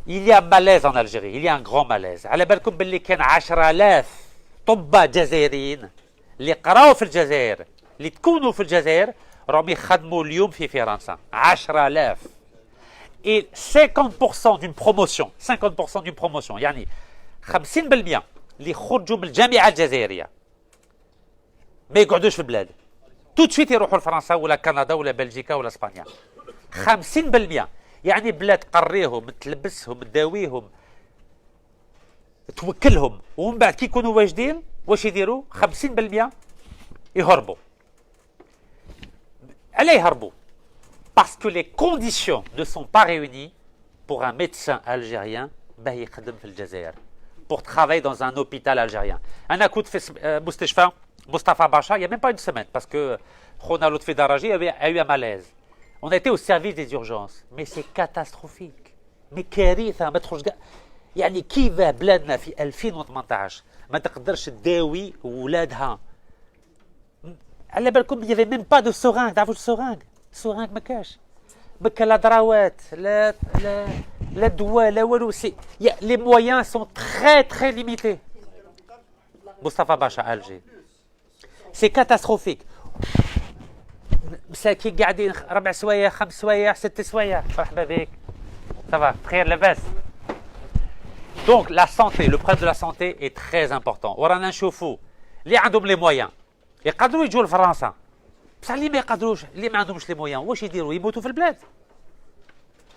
Il y a un malaise en Algérie, il y a un grand malaise. على بالكم باللي كان 10000 طباء جزائريين اللي قراوا في الجزائر اللي تكونوا في الجزائر راهم يخدموا اليوم في فرنسا 10000. Et 50% d'une promotion يعني 50% اللي خرجوا من الجامعة الجزائرية ما يقعدوش في البلاد تو تشويت يروحوا لفرنسا ولا كندا ولا بلجيكا ولا اسبانيا. 50% يعني بلاد تقريهم تلبسهم تداويهم توكلهم ومن بعد كي يكونوا واجدين واش يديروا 50% يهربوا. علاه يهربوا؟ parce que les conditions ne sont pas réunies pour un médecin algérien باه يخدم في الجزائر pour travailler dans un hôpital algérien. أنا كنت في مستشفى مصطفى باشا il y a même pas une semaine parce que خونا لطفي دراجي a eu un malaise. On a été au service des urgences mais c'est catastrophique. mais كارثة ما تخرج يعني كيف بلادنا في 2018 ما تقدرش تداوي ولادها. على بالكم il y avait même pas de seringue. تعرفوا السورانغ ما كاش لا دراوات لا دواء لا والو. les moyens sont très limités. مصطفى باشا Alger c'est catastrophique. مساكين قاعدين 4 سوايع 5 سوايع 6 سوايع. مرحبا بك صافا بخير لاباس. Donc la santé, le problème de la santé est très important. ورانا نشوفوا اللي عندهم لي مويان يقدروا يجوا لفرنسا بصح اللي ما يقدروش اللي ما عندهمش لي مويان واش يديروا؟ يموتوا في البلاد.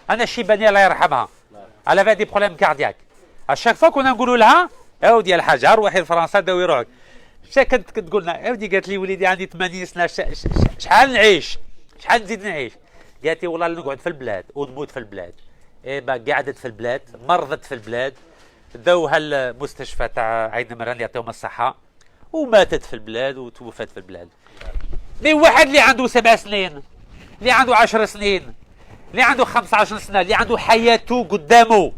انا الشيبانيه الله يرحمها على فيها دي بروبليم كاردياك اشاك فوا كنا نقولوا لها اودي الحاجه روحي لفرنسا داوي روحك. كنت تقول لنا اودي قالت لي وليدي عندي 80 سنه شحال نعيش شحال نزيد نعيش؟ قالت لي والله نقعد في البلاد ونموت في البلاد. با قعدت في البلاد مرضت في البلاد داوها المستشفى تاع عين مران يعطيهم الصحه وماتت في البلاد وتوفت في البلاد. مي واحد اللي عنده 7 سنين اللي عنده 10 سنين اللي عنده 15 سنه، اللي عنده حياته قدامه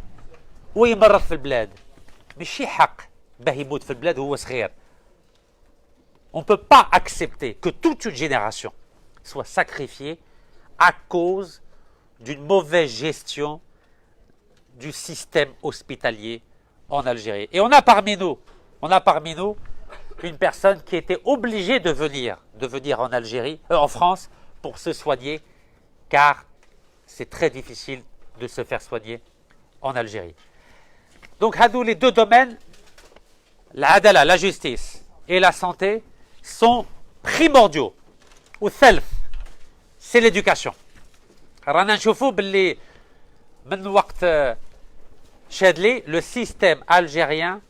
ويمرض في البلاد، ماشي حق باه يموت في البلاد وهو صغير. On ne peut pas accepter que toute une génération soit sacrifiée à cause d'une mauvaise gestion du système hospitalier en Algérie. Et on a parmi nous une personne qui était obligée de venir en Algérie, en France, pour se soigner, car c'est très difficile de se faire soigner en Algérie. Donc, hadou, les deux domaines, l'adala, la justice et la santé, sont primordiaux. Ou thelf, c'est l'éducation. رانا نشوفوا باللي من وقت شادلي le système algérien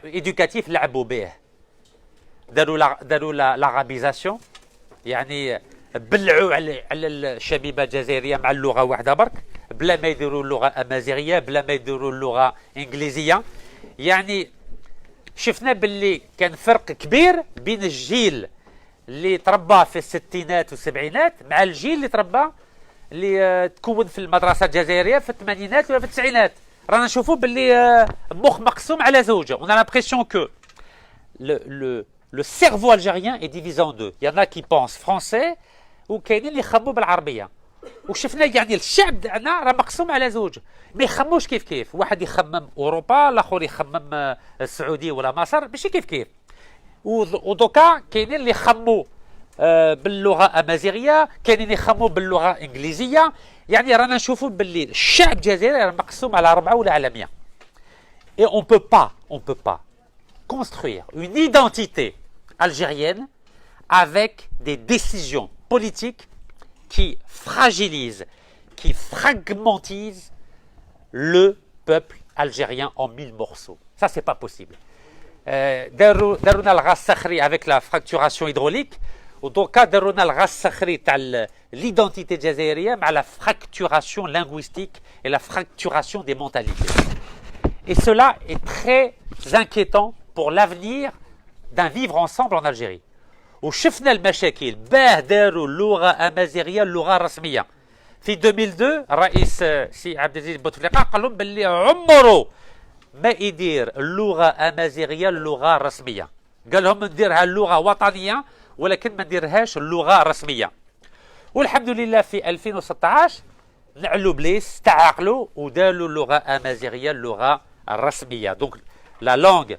éducatif لعبوا به. داروا l'arabisation، يعني بلعوا على الشبيبه الجزائريه مع اللغه واحده برك، بلا ما يديروا اللغه امازيغيه، بلا ما يديروا اللغه انجليزيه. يعني شفنا باللي كان فرق كبير بين الجيل اللي تربى في الستينات والسبعينات مع الجيل اللي تربى اللي تكون في المدرسه الجزائريه في الثمانينات ولا في التسعينات. رانا نشوفوا باللي مخ مقسوم على زوجه. On a l'impression que le cerveau algérien est divisé en deux. Il y en a qui pensent français وكاينين اللي يخموا بالعربيه. وشفنا يعني الشعب تاعنا راه مقسوم على زوج، ما يخموش كيف واحد يخمم اوروبا، الاخر يخمم السعوديه ولا مصر، ماشي كيف. ودوكا كاينين اللي يخموا باللغه امازيغيه، كاينين يخموا باللغه انجليزيه. يعني رانا نشوفوا باللي الشعب الجزائري راه مقسوم على 4 ولا على 100. Et on peut pas construire une identité algérienne avec des décisions politiques qui fragilisent, qui fragmentisent le peuple algérien en 1000 morceaux. Ça, c'est pas possible. Darouna al-Ghaz Sakhri avec la fracturation hydraulique, ou donc Darouna al-Ghaz Sakhri l'identité jazairienne, mais la fracturation linguistique et la fracturation des mentalités. Et cela est très inquiétant pour l'avenir d'un vivre ensemble en Algérie. وشفنا المشاكل باه داروا اللغه امازيغيه اللغه الرسميه. في 2002 الرئيس سي عبد العزيز بوتفليقه قال لهم باللي عمره ما يدير اللغه امازيغيه اللغه الرسميه، قال لهم نديرها اللغه وطنيه ولكن ما نديرهاش اللغه الرسميه. والحمد لله في 2016 نعلو بليس تعاقلوا وداروا اللغه امازيغيه اللغه الرسميه. دونك لا لونغ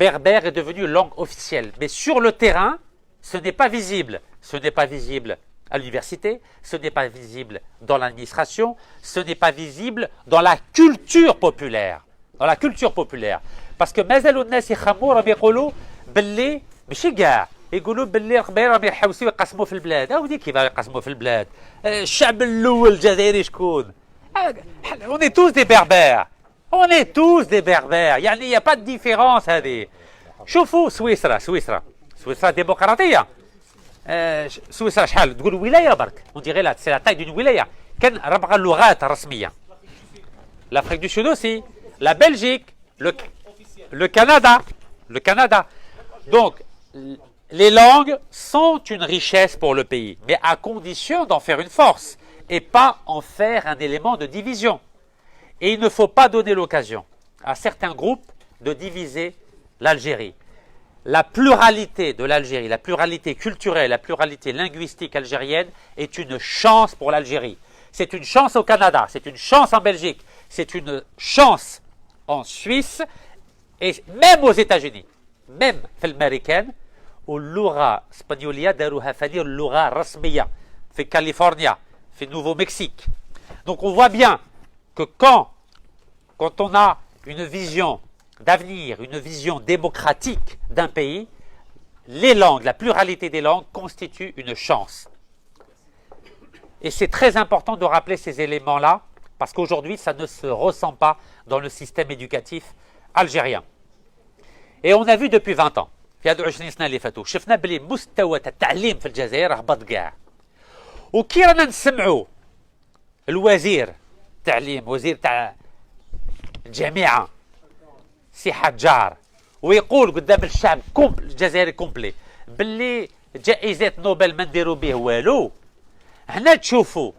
berbère est devenue langue officielle. Mais sur le terrain, ce n'est pas visible. Ce n'est pas visible à l'université, ce n'est pas visible dans l'administration, ce n'est pas visible dans la culture populaire. Dans la culture populaire. Parce que مازالوا الناس يخموا راهم يقولوا باللي ماشي كاع، يقولوا باللي القبائل راهم يحوسوا يقسموا في البلاد. ودي كيف يقسموا في البلاد؟ الشعب الاول الجزائري شكون؟ On est tous des berbères. On est tous des berbères. يعني il n'y a pas de différence هذه. شوفوا سويسرا ديمقراطية. سويسرا شحال تقول ولاية برك، on dirait là c'est la taille d'une ولاية. كان 4 لغات رسمية. L'Afrique du Sud aussi, la Belgique, le Canada. Donc les langues sont une richesse pour le pays, mais à condition d'en faire une force et pas en faire un élément de division. Et il ne faut pas donner l'occasion à certains groupes de diviser l'Algérie. La pluralité de l'Algérie, la pluralité culturelle, la pluralité linguistique algérienne est une chance pour l'Algérie. C'est une chance au Canada, c'est une chance en Belgique, c'est une chance en Suisse et même aux États-Unis. Même في الأمريكان واللغة الإسبانيولية داروها فدير اللغة الرسمية في كاليفورنيا في Nouveau-Mexique. Donc on voit bien que quand on a une vision d'avenir, une vision démocratique d'un pays, les langues, la pluralité des langues constitue une chance. Et c'est très important de rappeler ces éléments-là, parce qu'aujourd'hui, ça ne se ressent pas dans le système éducatif algérien. Et on a vu depuis 20 ans, في هذو 20 سنة اللي فاتوا، شفنا بلي مستوى التعليم في الجزائر هبط كاع. وكي رانا نسمعوا الوزير التعليم، وزير تاع الجامعة سي حجار، ويقول قدام الشعب الجزائري كومبلي باللي جائزة نوبل ما نديروا به والو. هنا تشوفوا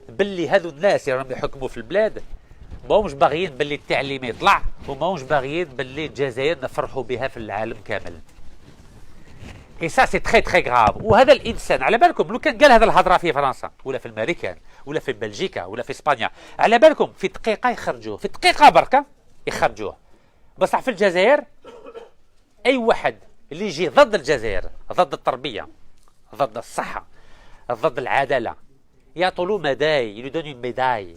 باللي هذو الناس اللي راهم يحكموا في البلاد ماهمش باغيين باللي التعليم يطلع وماهمش باغيين باللي الجزائر نفرحوا بها في العالم كامل. اي سا سي تري تري غراف. وهذا الانسان على بالكم لو كان قال هذا الهضره في فرنسا ولا في الامريكان ولا في بلجيكا ولا في اسبانيا، على بالكم في دقيقه يخرجوه، في دقيقه بركه يخرجوه. بصح في الجزائر اي واحد اللي يجي ضد الجزائر، ضد التربيه، ضد الصحه، ضد العداله، يعطوا له مداي، يلو دون ميداي.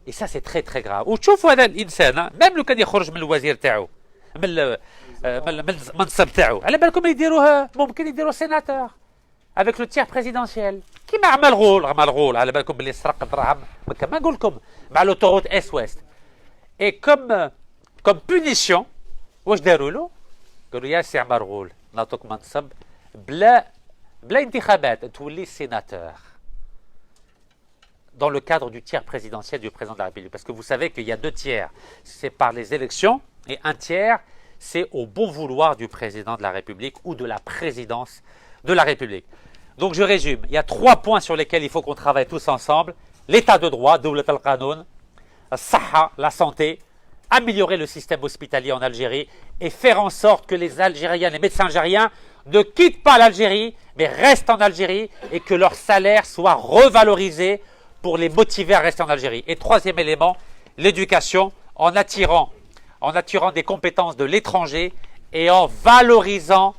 اي سا سي تري تري غراف. وتشوفوا هذا الانسان ميم لو كان يخرج من الوزير تاعو، من المنصب تاعو، على بالكم يديروه، ممكن يديروه سيناتور افيك لو تيير بريزيدونسيال كيما عمل غول على بالكم باللي سرق الدراهم كما نقول لكم مع لوتوروت اس ويست. اي كوم بونيسيون واش داروا له؟ قالوا يا سي عمر غول نعطوك منصب بلا انتخابات تولي سيناتور dans le cadre du tiers présidentiel du président de la République. Parce que vous savez qu'il y a 2 tiers, c'est par les élections, et 1 tiers, c'est au bon vouloir du président de la République ou de la présidence de la République. Donc je résume, il y a 3 points sur lesquels il faut qu'on travaille tous ensemble. L'état de droit, Dawlat al-Qanoun, Saha, la santé, améliorer le système hospitalier en Algérie et faire en sorte que les Algériens, les médecins algériens ne quittent pas l'Algérie, mais restent en Algérie et que leur salaire soit revalorisé pour les motiver à rester en Algérie. Et 3e élément, l'éducation, en attirant des compétences de l'étranger et en valorisant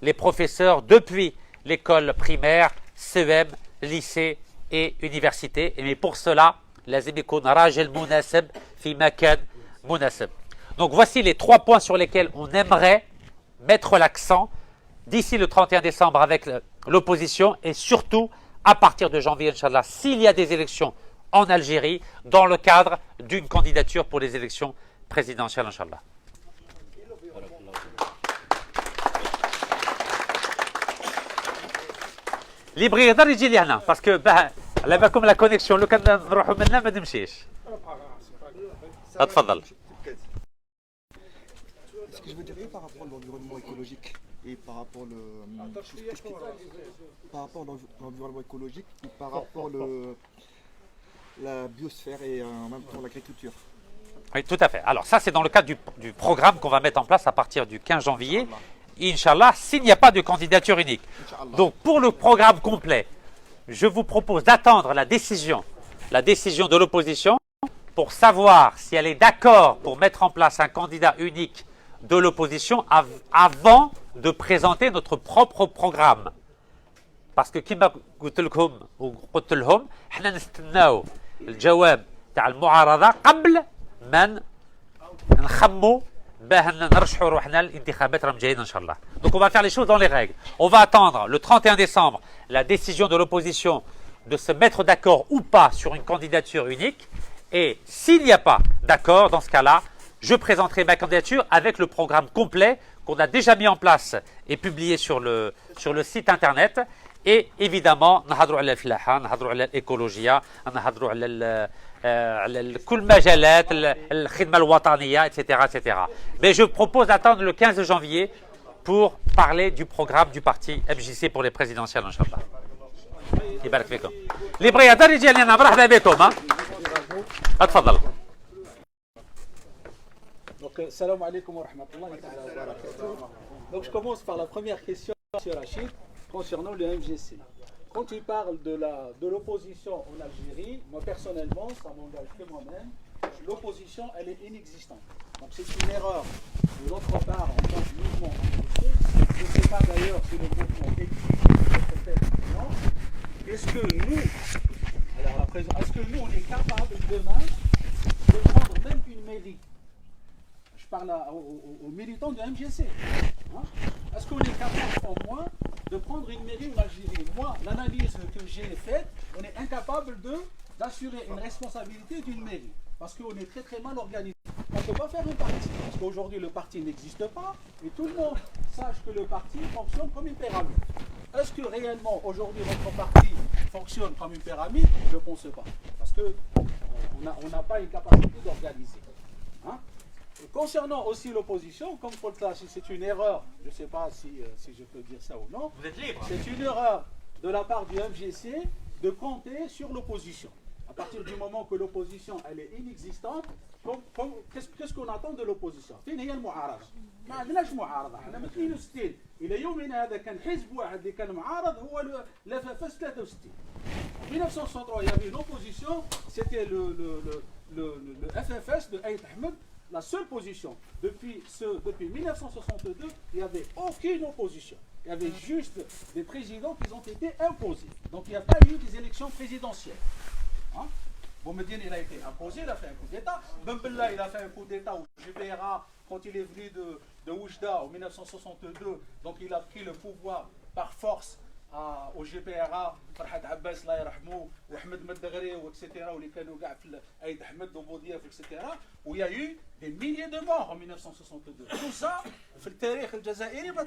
les professeurs depuis l'école primaire, CEM, lycée et université. Mais pour cela, لازم يكون راجل مناسب في مكان مناسب. Donc voici les 3 points sur lesquels on aimerait mettre l'accent d'ici le 31 décembre avec l'opposition et surtout à partir de janvier, Inch'Allah, s'il y a des élections en Algérie, dans le cadre d'une candidature pour les élections présidentielles, Inch'Allah. ليبغي يقدر يجي لي هنا باسكو على بالكم لا كونيكسيون لو كان نروحوا منا ما تمشيش. تفضل. Ce que je veux dire par rapport à l'environnement écologique et par rapport à l'environnement écologique et par rapport à la biosphère et en même temps l'agriculture. Oui, tout à fait. Alors ça, c'est dans le cadre du programme qu'on va mettre en place à partir du 15 janvier, Inch'Allah, s'il n'y a pas de candidature unique. Donc pour le programme complet, je vous propose d'attendre la décision de l'opposition pour savoir si elle est d'accord pour mettre en place un candidat unique de l'opposition avant de présenter notre propre programme. Parce que كما قلت لكم وقلت لهم احنا نستناو الجواب تاع المعارضه قبل ما نخمو باه نرشحوا روحنا للانتخابات راهم جايين ان شاء الله. Donc on va faire les choses dans les règles. On va attendre le 31 décembre la décision de l'opposition de se mettre d'accord ou pas sur une candidature unique. Et s'il n'y a pas d'accord, dans ce cas-là, je présenterai ma candidature avec le programme complet qu'on a déjà mis en place et publié sur le site internet. Et évidemment, نهضروا على الفلاحة، نهضروا على الإيكولوجيا، نهضروا على كل مجالات الخدمة الوطنية، etc., etc. Mais je propose d'attendre le 15 janvier pour parler du programme du parti MJC pour les présidentielles, Inch'Allah. يبارك فيكم. اللي بغى يهضر يجي لنا مرحبا بكم. ها اتفضل. Donc, salam alaikum wa rahmatullahi wa barakatuh. Donc, je commence par la première question, M. Rachid, concernant le MGC. Quand tu parles de l'opposition en Algérie, moi personnellement, ça m'engage que moi-même, l'opposition, elle est inexistante. Donc, c'est une erreur de notre part en tant que mouvement MGC. Je ne sais pas d'ailleurs si le mouvement existe, peut-être non. Est-ce que nous, alors à présent, est-ce que nous, on est capable demain de prendre même une mairie? Je parle aux militants de MGC. Hein? Est-ce qu'on est capable au moins de prendre une mairie en Algérie? Moi, l'analyse que j'ai faite, on est incapable d'assurer une responsabilité d'une mairie. Parce qu'on est très très mal organisé. On ne peut pas faire un parti. Parce qu'aujourd'hui, le parti n'existe pas. Et tout le monde sache que le parti fonctionne comme une pyramide. Est-ce que réellement, aujourd'hui, notre parti fonctionne comme une pyramide? Je ne pense pas. Parce qu'on n'a pas une capacité d'organiser. Hein? Concernant aussi l'opposition, comme Paul Tlachi, c'est une erreur, je ne sais pas si je peux dire ça ou non. Vous êtes libre. C'est une erreur de la part du MGC de compter sur l'opposition. À partir du moment que l'opposition elle est inexistante, qu'est-ce qu'on attend de l'opposition؟ فين هي المعارضة؟ ما عندناش معارضة، احنا من 62 إلى يومنا هذا كان حزب واحد اللي كان معارض هو الFFS 63. En 1963, il y avait une opposition, c'était le FFS de Aït Ahmed, la seule position. Depuis 1962, il n'y avait aucune opposition. Il y avait juste des présidents qui ont été imposés. Donc il n'y a pas eu des élections présidentielles. Hein? Boumediene, il a été imposé, il a fait un coup d'État. Ben Bella, il a fait un coup d'État au GPRA quand il est venu de Oujda en 1962. Donc il a pris le pouvoir par force au GPRA, Farhad Abbas, Allah yarhamou, ou Ahmed Meddagri, etc., ou les canaux Aïd Ahmed, Bouboudief, etc. Où il y a eu des milliers de morts en 1962. Tout ça, في التاريخ الجزائري ما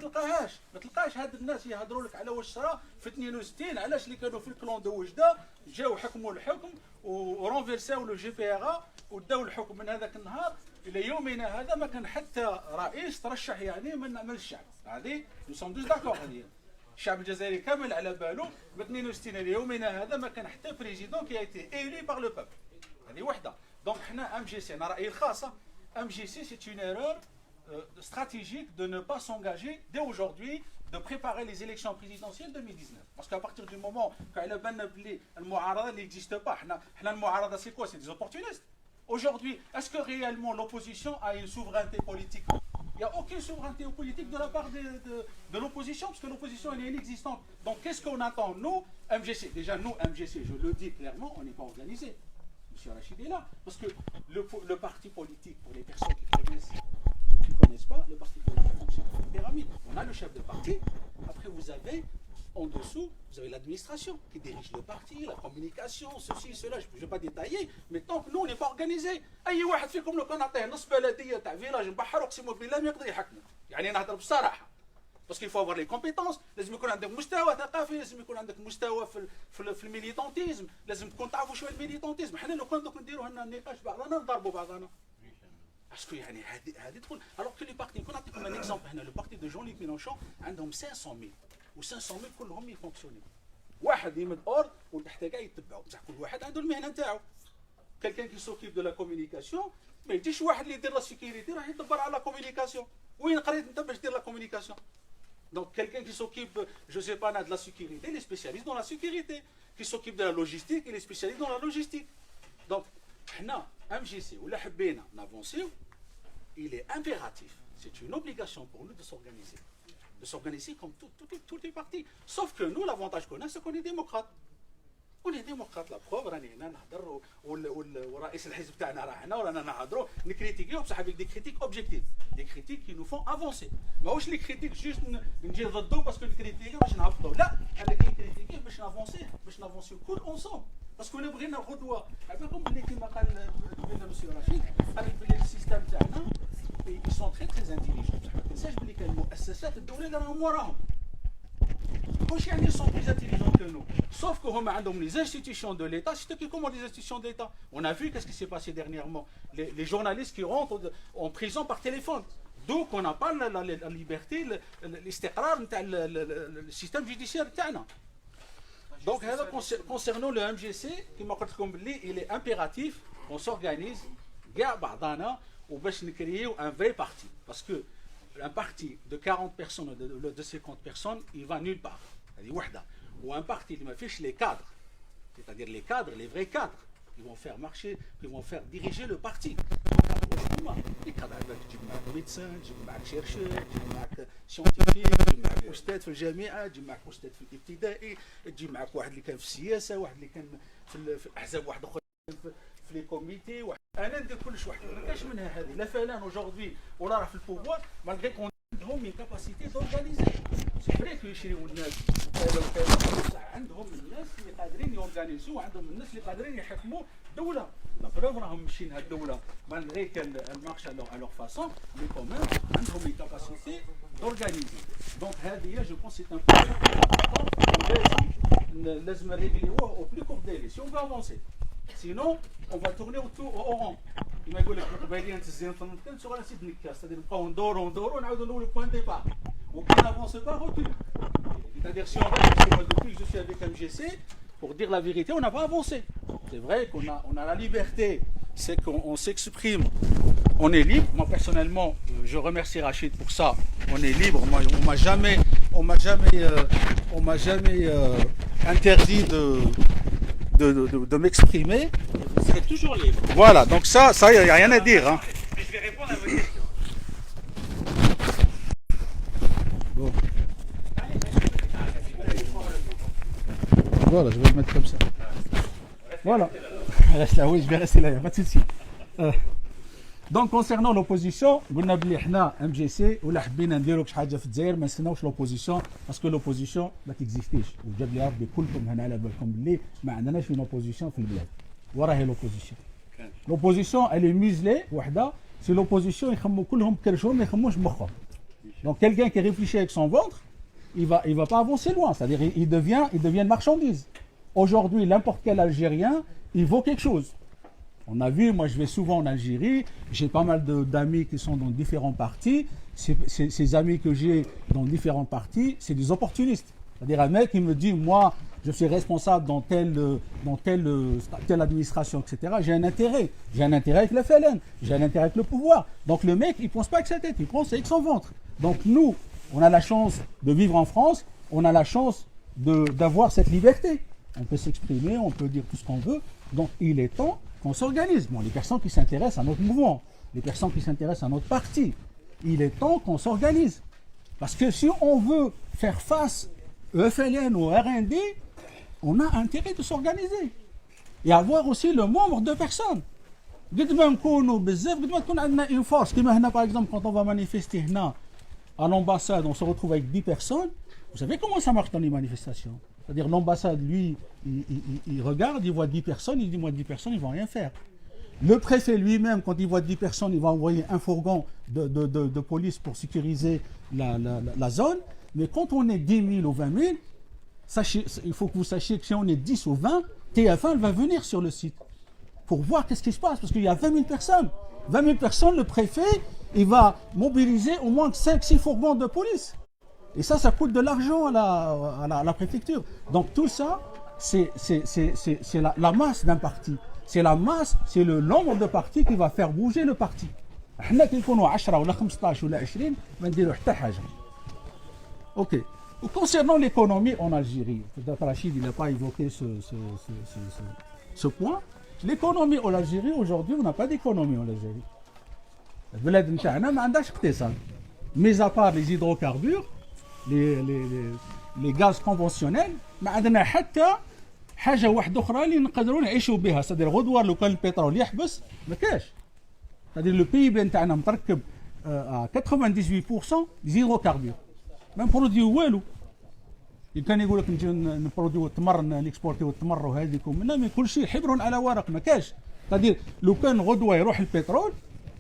تلقاش هاد الناس يهضروا لك على واش صرا في 62 علاش اللي كانوا في الكلون دو وجده جاو حكموا الحكم ورونفيرساو لو جي بي ار وداو الحكم من هذاك النهار الى يومنا هذا ما كان حتى رئيس ترشح يعني من الشعب. هذه نو سوم دوز داكور. هذه الشعب الجزائري كامل على باله ب 62 ليومنا هذا ما كان حتى بريزيدون كي ايتي ايلي باغ لو بوبل. هذه وحده. دونك حنا ام جي سي انا رايي الخاص ام جي سي سي اون ايرور stratégique de ne pas s'engager dès aujourd'hui de préparer les élections présidentielles 2019. Parce qu'à partir du moment où le Mouarada n'existe pas, le Mouarada c'est quoi? C'est des opportunistes. Aujourd'hui, est-ce que réellement l'opposition a une souveraineté politique? Il n'y a aucune souveraineté politique de la part de l'opposition, parce que l'opposition elle est inexistante. Donc qu'est-ce qu'on attend? Nous, MGC, déjà nous, MGC, je le dis clairement, on n'est pas organisé. Monsieur Rachid est là. Parce que le parti politique, pour les personnes qui connaissent, qui ne connaissent pas, le parti politique fonctionne comme une pyramide. On a le chef de parti, après vous avez en dessous, vous avez l'administration qui dirige le parti, la communication, ceci, cela, je ne vais pas détailler, mais tant que nous on n'est pas organisé, أي واحد فيكم لو كان عطيه نص بلدية تاع فيلاج نبحر اقسم بالله ما يقدر يحكمه، يعني نهضر بصراحة. Parce qu'il faut avoir les compétences، لازم يكون عندك مستوى ثقافي، لازم يكون عندك مستوى في الميليتانتيزم، لازم تكون تعرفوا شوية الميليتانتيزم. حنا لو كان دوك نديروا هنا النقاش بعضنا نضربوا بعضنا. باسكو يعني هذه تكون alors que les partis نكون نعطيكم un exemple هنا. le parti de Jean-Luc Mélenchon عندهم 500,000 و500,000 كلهم يفونكسيوني. واحد يمد اور وتحت كاع يتبعوا، بصح كل واحد عنده المهنه نتاعو. quelqu'un qui s'occupe de la communication ما يجيش واحد اللي يدير لا سيكوريتي راه يدبر على لا كومونيكاسيون. وين قريت انت باش دير لا كومونيكاسيون؟ Donc quelqu'un qui s'occupe, je sais pas, de la sécurité, il est spécialiste dans la sécurité. Qui s'occupe de la logistique, il est spécialiste dans la logistique. Donc, حنا MGC ولا حبينا نافونسيو، il est impératif, c'est une obligation pour nous de s'organiser comme tous les partis. Sauf que nous, l'avantage qu'on a, c'est qu'on est démocrate. On est démocrate, la preuve, راني هنا نهضر ورئيس الحزب تاعنا راه هنا ورانا نهضروا نكريتيكيو بصح avec des critiques objectives, des critiques qui nous font avancer. ماهوش لي كريتيك جوست نجي ضده باسكو نكريتيكيو باش نهبطوا، لا انا كنكريتيكي باش نافونسي كل اونسومبل. باسكو الا بغينا غدوه عبالكم بلي كما قال بنا مسيو رشيد قال لك بلي السيستم تاعنا ils sont très intelligents. بصح ما تنساش بلي كان المؤسسات الدوليه اللي راهم وراهم. واش يعني sont plus intelligents que nous. Sauf que هما عندهم les institutions de l'État. C'est qui comment les institutions de l'État. On a vu qu'est-ce qui s'est passé dernièrement. Les journalistes qui rentrent en prison par téléphone. Donc on n'a pas la liberté, الاستقرار نتاع le système judiciaire تاعنا. Donc concernant le MGC, كما قلت لكم بلي il est impératif qu'on s'organise كاع بعضنا وباش نكريو un vrai parti. Parce que un parti de 40 personnes ou de 50 personnes, il va nulle part. هذه وحده. Ou un parti اللي ما فيش les cadres, c'est-à-dire les cadres, les vrais cadres, qui vont faire marcher, qui vont faire diriger le parti. Les cadres تجيب معك médecin, تجيب معك chercheur, تجيب معك scientifique, تجيب معك أستاذ في الجامعة، تجيب معك أستاذ في الابتدائي، تجيب معك واحد اللي كان في السياسة، واحد اللي كان في الأحزاب، واحد آخر في لي كوميتي. انا ندير كلش وحده ما كاش منها هذه. لا فلان اوجوردي ولا راه في البوفوار مالغري كون عندهم مي كاباسيتي دورغانيزي. سي فري كو يشريو الناس كذا وكذا، بصح عندهم الناس اللي قادرين يورغانيزيو، عندهم الناس اللي قادرين يحكموا دوله. لا بروف راهم ماشيين هاد الدوله مالغري كان المارش على فاسون مي كومون عندهم مي كاباسيتي دورغانيزي. دونك هذه جو بونس سي ان بوان لازم نريغليوه او بلو كور ديلي سي اون فو افونسي. Sinon, on va tourner autour au rond. كما يقول لك قبيليا تزين في المنطقه شغل نسيت نكاس، c'est-à-dire نبقاو ندورو ونعاودوا نولوا البوان ديبار. وكي نافونس با recule. C'est-à-dire si on va, parce que moi depuis que je suis avec MGC, pour dire la vérité, on n'a pas avancé. C'est vrai qu'on a la liberté, c'est qu'on s'exprime, on est libre. Moi personnellement, je remercie Rachid pour ça. On est libre. Moi, on m'a jamais interdit de m'exprimer. Vous serez toujours libre. Voilà, donc ça, il n'y a rien à dire. Hein. Mais je vais répondre à vos questions. Bon. Voilà, je vais le mettre comme ça. Voilà. Reste là, oui, je vais rester là, pas de souci. Donc concernant l'opposition, قلنا بلي حنا MGC ولا حبينا نديروا شي حاجه في الجزائر ما نستناوش لوبوزيسيون باسكو لوبوزيسيون ما تيكزيستيش وجاب لي ربي كلكم هنا على بالكم بلي ما عندناش اون اوبوزيسيون في البلاد وراهي لوبوزيسيون لوبوزيسيون الي ميزلي وحده سي لوبوزيسيون يخموا كلهم بكرشهم ما يخموش بمخهم دونك quelqu'un qui réfléchit avec son ventre il va pas avancer loin, c'est-à-dire il devient une marchandise. Aujourd'hui, n'importe quel Algérien, il vaut quelque chose. On a vu, moi je vais souvent en Algérie, j'ai pas mal d'amis qui sont dans différents partis. Ces amis que j'ai dans différents partis, c'est des opportunistes. C'est-à-dire un mec qui me dit, moi je suis responsable dans telle administration, etc. J'ai un intérêt avec le FLN, j'ai un intérêt avec le pouvoir. Donc le mec, il pense pas avec sa tête, il pense avec son ventre. Donc nous, on a la chance de vivre en France, on a la chance d'avoir cette liberté. On peut s'exprimer, on peut dire tout ce qu'on veut. Donc il est temps qu'on s'organise. Bon, les personnes qui s'intéressent à notre mouvement, les personnes qui s'intéressent à notre parti, il est temps qu'on s'organise. Parce que si on veut faire face au FLN ou au RND, on a intérêt de s'organiser. Et avoir aussi le nombre de personnes. Une force. Par exemple, quand on va manifester à l'ambassade, on se retrouve avec 10 personnes. Vous savez comment ça marche dans les manifestations? C'est-à-dire l'ambassade, lui, il regarde, il voit 10 personnes, il dit moi 10 personnes, ils ne vont rien faire. Le préfet lui-même, quand il voit 10 personnes, il va envoyer un fourgon de police pour sécuriser la zone. Mais quand on est 10 000 ou 20 000, sachez, il faut que vous sachiez que si on est 10 ou 20, TF1 va venir sur le site pour voir qu'est-ce qui se passe. Parce qu'il y a 20 000 personnes. 20 000 personnes, le préfet, il va mobiliser au moins 5-6 fourgons de police. Et ça coûte de l'argent à la préfecture. Donc tout ça, c'est la masse d'un parti. C'est la masse, c'est le nombre de partis qui va faire bouger le parti. حنا كي نكونوا 10 ولا 15 ولا 20 ما نديروا حتى حاجه. OK. Concernant l'économie en Algérie, peut-être Rachid il n'a pas évoqué ce point. L'économie en Algérie aujourd'hui, on n'a pas d'économie en Algérie. البلاد نتاعنا ما عندهاش اقتصاد. Mais à part les hydrocarbures, les gaz conventionnels ما عندنا حتى حاجه واحده اخرى اللي نقدروا نعيشوا بها. C'est-à-dire غدوه لو كان البترول يحبس ما كاش. C'est-à-dire le PIB نتاعنا متركب à 98% des hydrocarbures. ما نبروديو والو. كان يقول لك نجي نبروديو التمر نكسبورتيو التمر وهذيك ومنا من كل شيء حبر على ورق ما كاش. C'est-à-dire لو كان غدوه يروح البترول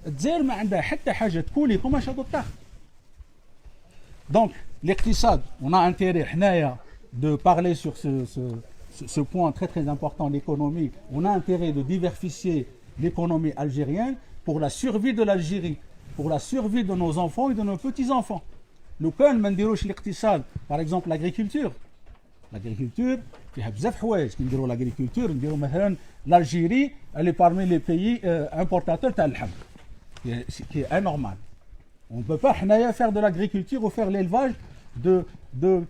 الجزائر ما عندها حتى حاجه تكولي كما شادو الطاق. Donc l'économie, on a intérêt حنايا de parler sur ce point très très important, l'économie. On a intérêt de diversifier l'économie algérienne pour la survie de l'Algérie, pour la survie de nos enfants et de nos petits-enfants. لو كان ما نديروش الاقتصاد par exemple l'agriculture فيها بزاف حوايج كي نديروا l'agriculture نديروا مثلا l'Algérie elle est parmi les pays importateurs تاع اللحم qui est anormal. On ne peut pas faire de l'agriculture ou faire l'élevage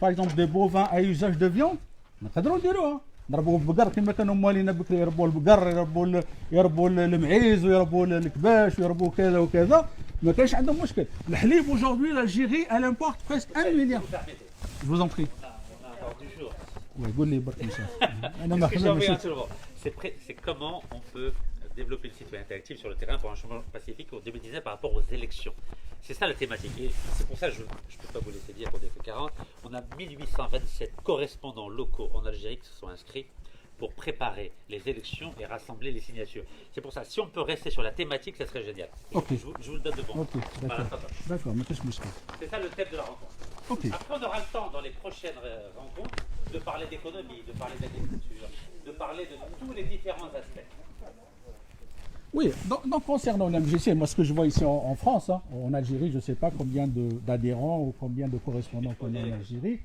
par exemple des bovins à usage de viande. نقدروا نديروها نربوا البقر كما كانوا موالينا بكري يربوا البقر يربوا المعيز ويربوا الكباش ويربوا كذا وكذا ما كانش عندهم مشكل. الحليب aujourd'hui l'Algérie elle importe presque 1 milliard. Je vous en prie. قول لي برك c'est comment on peut développer le citoyen actif sur le terrain pour un changement pacifique au début disais par rapport aux élections. C'est ça la thématique. Et c'est pour ça que je ne peux pas vous laisser dire qu'on est que 40. On a 1827 correspondants locaux en Algérie qui se sont inscrits pour préparer les élections et rassembler les signatures. C'est pour ça, si on peut rester sur la thématique, ça serait génial. Okay. Je vous le donne de bon. Okay, d'accord, mais c'est ça le thème de la rencontre. Okay. Après, on aura le temps dans les prochaines rencontres de parler d'économie, de parler d'agriculture, de parler de tous les différents aspects. Oui, donc concernant l'MGC, moi ce que je vois ici en France, en Algérie, je ne sais pas combien d'adhérents ou combien de correspondants qu'on a en Algérie.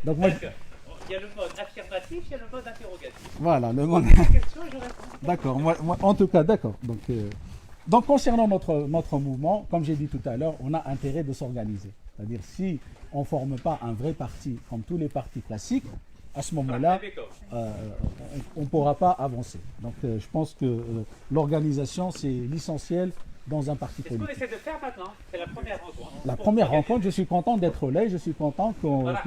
Donc moi, il y a le mode affirmatif, il y a le mode interrogatif. Voilà, le monde. La question, je réponds. D'accord, en tout cas, d'accord. Donc concernant notre mouvement, comme j'ai dit tout à l'heure, on a intérêt de s'organiser. C'est-à-dire, si on ne forme pas un vrai parti, comme tous les partis classiques, à ce moment-là, on ne pourra pas avancer. Donc je pense que l'organisation, c'est l'essentiel dans un parti C'est ce qu'on politique. essaie de faire maintenant. C'est la première rencontre. La première rencontre, je suis content d'être là, je suis content qu'on... Voilà,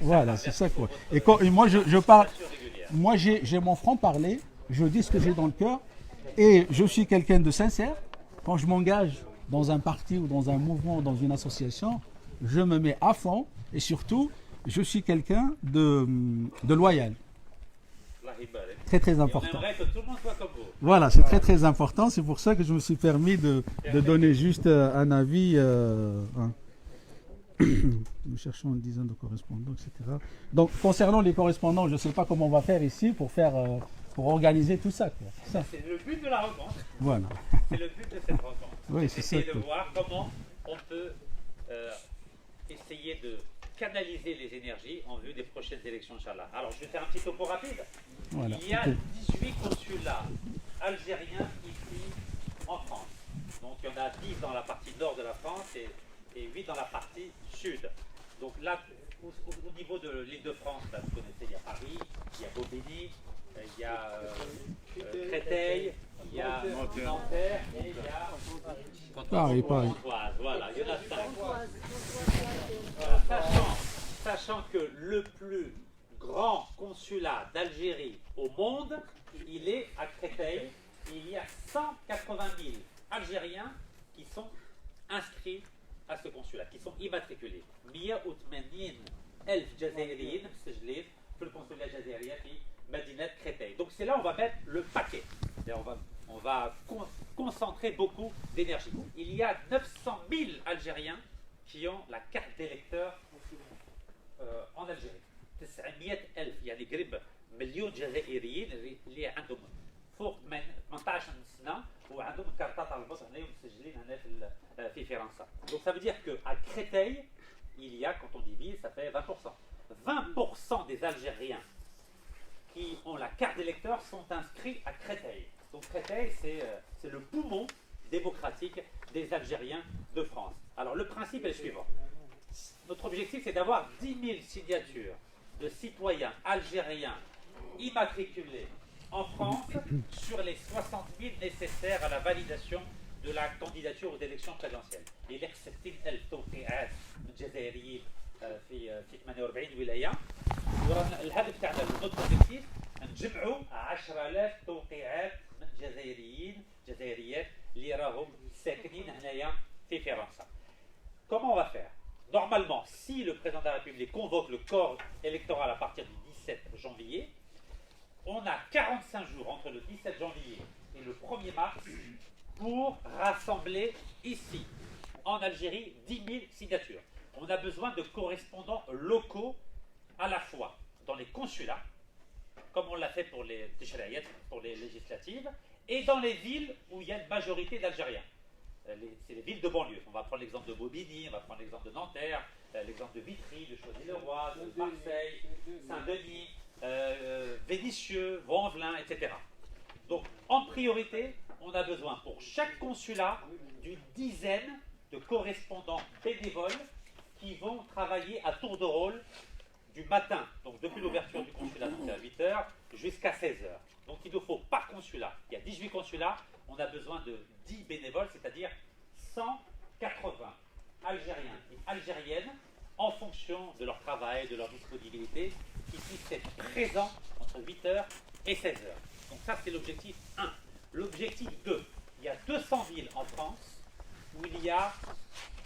Voilà, c'est ça quoi. Et moi, je parle... Moi, j'ai mon franc-parler, je dis ce que j'ai dans le cœur, et je suis quelqu'un de sincère. Quand je m'engage dans un parti ou dans un mouvement, dans une association, je me mets à fond, et surtout, je suis quelqu'un de loyal. Très très On important. aimerait que tout le monde soit comme vous. Voilà, c'est très très important. C'est pour ça que je me suis permis de donner juste un avis. Nous cherchons une dizaine de correspondants, etc. Donc, concernant les correspondants, je ne sais pas comment on va faire ici pour organiser tout ça, quoi. Ça. C'est le but de la rencontre. Voilà. C'est le but de cette rencontre. Oui, c'est Essayer ça, de quoi. voir comment on peut essayer de canaliser les énergies en vue des prochaines élections, Inch'Allah. Alors, je vais faire un petit topo rapide. Voilà. Il y a 18 consulats algériens ici en France. Donc, il y en a 10 dans la partie nord de la France et 8 dans la partie sud. Donc là, au niveau de l'île de France, là, vous connaissez, il y a Paris, il y a Bobigny, il y a Créteil, il y a Nanterre et il y a Paris. Pontoise. Voilà, il y en a 5. Sachant que le plus grand consulat d'Algérie au monde, il est à Créteil. Il y a 180 000 Algériens qui sont inscrits à ce consulat, qui sont immatriculés. 180,000 جزائريين مسجلين في القنصلية الجزائرية في مدينة Créteil. Donc c'est là où on va mettre le paquet. On va concentrer beaucoup d'énergie. Il y a 900 000 Algériens qui ont la carte d'électeur en Algérie. 900,000 يعني قريب مليون جزائريين اللي عندهم فوق 18 سنه وعندهم كارطات على البصر هنا ومسجلين هنا في فرنسا. Donc ça veut dire qu'à Créteil, il y a, quand on divise, ça fait 20%. 20% des Algériens qui ont la carte d'électeur sont inscrits à Créteil. Donc Créteil, c'est le poumon démocratique des Algériens de France. Alors le principe est le suivant. Notre objectif, c'est d'avoir 10 000 signatures de citoyens algériens immatriculés en France sur les 60 000 nécessaires à la validation de la candidature aux élections présidentielles. Il y a 60,000 توقيعات من جزائريين في 48 ولاية. الهدف تاعنا notre objectif نجمعوا 10,000 توقيعات من جزائريات اللي راهم ساكنين هنايا في فرنسا. Comment on va faire? Normalement, si le président de la République convoque le corps électoral à partir du 17 janvier, on a 45 jours entre le 17 janvier et le 1er mars pour rassembler ici, en Algérie, 10 000 signatures. On a besoin de correspondants locaux à la fois dans les consulats, comme on l'a fait pour les législatives, et dans les villes où il y a une majorité d'Algériens. C'est les villes de banlieue. On va prendre l'exemple de Bobigny, on va prendre l'exemple de Nanterre, l'exemple de Vitry, de Choisy-le-Roi, de Marseille, Saint-Denis, Vénissieux, Vaux-en-Velin, etc. Donc, en priorité, on a besoin pour chaque consulat d'une dizaine de correspondants bénévoles qui vont travailler à tour de rôle du matin, donc depuis l'ouverture du consulat, donc à 8h, jusqu'à 16h. Donc il nous faut par consulat, il y a 18 consulats, on a besoin de 10 bénévoles, c'est-à-dire 180 Algériens et Algériennes en fonction de leur travail, de leur disponibilité, qui puissent être présents entre 8h et 16h. Donc ça c'est l'objectif 1. L'objectif 2, il y a 200 villes en France où il y a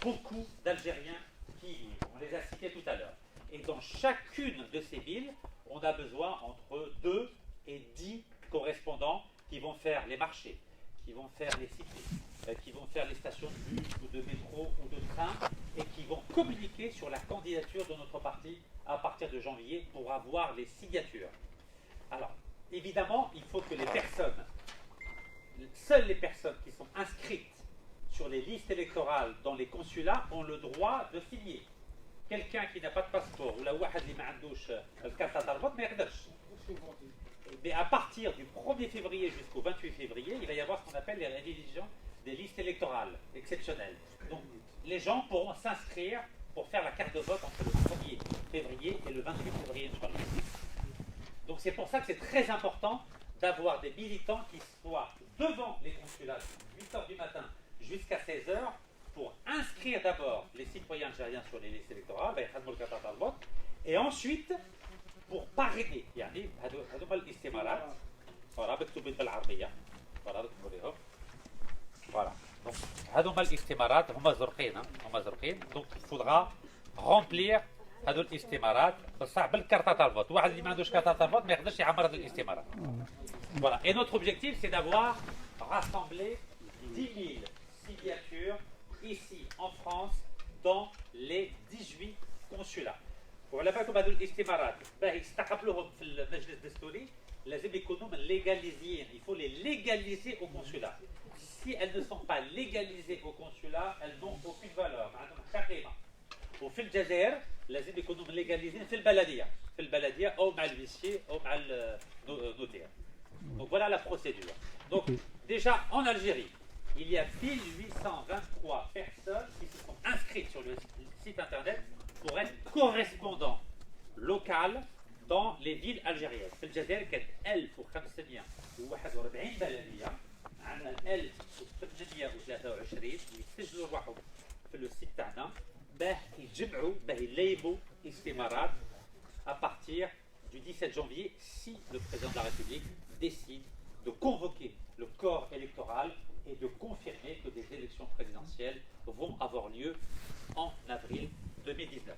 beaucoup d'Algériens qui vivent. On les a cités tout à l'heure. Et dans chacune de ces villes, on a besoin entre 2 et 10 correspondants qui vont faire les marchés, qui vont faire les cités, qui vont faire les stations de bus ou de métro ou de train et qui vont communiquer sur la candidature de notre parti à partir de janvier pour avoir les signatures. Alors, évidemment, il faut que seules les personnes qui sont inscrites sur les listes électorales dans les consulats ont le droit de signer. quelqu'un qui n'a pas de passeport ou là واحد اللي ما عندوش الكارت تاع الفوت ما يقدرش. Mais à partir du 1er février jusqu'au 28 février, il va y avoir ce qu'on appelle les révisions des listes électorales exceptionnelles. Donc les gens pourront s'inscrire pour faire la carte de vote entre le 1er février et le 28 février. Donc c'est pour ça que c'est très important d'avoir des militants qui soient devant les consulats de 8h du matin jusqu'à 16h pour inscrire d'abord les citoyens algériens sur les listes électorales, et ensuite pour parrainer. يعني هذوما الاستمارات voilà مكتوبين بالعربيه voilà نوريهم voilà donc هذوما الاستمارات هما زرقين هما زرقين donc il faudra remplir هذو الاستمارات بصح بالكارت تاع الفوت واحد اللي ما عندوش كارت تاع الفوت ما يقدرش يعمر هذه الاستمارات voilà et notre objectif c'est d'avoir rassemblé 10 000 signatures ici en France dans les 18 consulats. وعلى بالكم هذو الاستمارات باه يستقبلوهم في المجلس الدستوري لازم يكونوا من ليغاليزيين. Il faut les légaliser au consulat. Si elles ne sont pas légalisées au consulat, elles n'ont aucune valeur. ما عندهم حتى قيمه. وفي الجزائر لازم يكونوا من ليغاليزين في البلديه او مع الفيسيي او مع النوتير. Donc voilà la procédure. Donc déjà en Algérie, il y a 1823 personnes qui se sont inscrites sur le site internet pour être correspondants local dans les villes algériennes. في الجزائر كانت 1541 بلديه عندنا 1823 يسجلوا روحهم في السيت تاعنا باه يجمعوا باه يليبوا استمارات à partir du 17 janvier si le président de la République décide de convoquer le corps électoral et de confirmer que des élections présidentielles vont avoir lieu en avril 2019.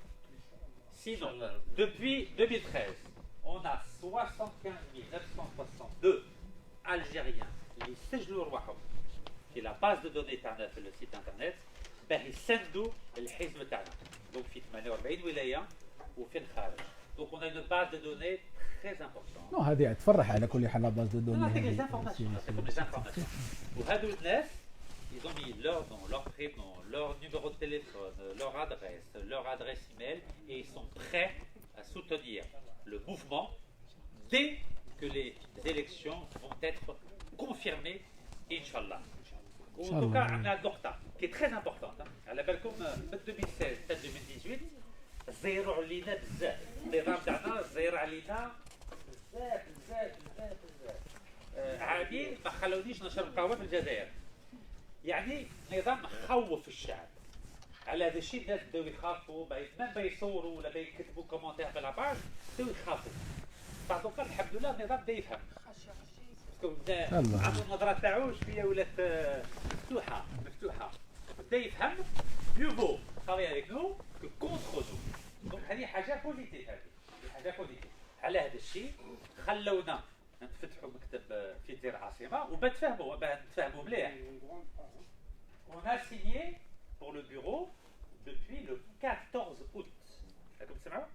Sinon, depuis 2013, on a 75 962 Algériens qui سجلوا رواحهم في la base de données تاعنا في le site internet باه يسندوا الحزب تاعنا. Donc في 48 ولاية وفي الخارج. Donc on a une base de données très importante. نو هذه تفرح على كل حال باز دو دوني. نعطيك les informations. وهذو الناس ils ont mis leur nom, leur prénom, leur numéro de téléphone, leur adresse email et ils sont prêts à soutenir le mouvement dès que les élections vont être confirmées, Inch'Allah. En tout cas, on a une nokta qui est très importante. على بالكم من 2016 حتى 2018 زيروا علينا بزاف. النظام تاعنا زير علينا بزاف. عامين ما خلونيش نشرب قهوه في الجزائر. يعني نظام خوف الشعب. على هذا الشيء الناس بداو يخافوا ما يصوروا ولا يكتبوا كومنتير في لاباج بداو يخافوا. بعد الحمد لله النظام بدا يفهم. بدا عنده النظره تاعو شويه ولات مفتوحه. بدا يفهم mieux vaut travailler avec nous que contre nous. دونك هذه حاجه بوزيتيف على هذا الشيء خلونا نفتحوا مكتب في دير العاصمه وبنتفاهموا مليح. On a signé pour le bureau depuis le 14 août. Comme ça va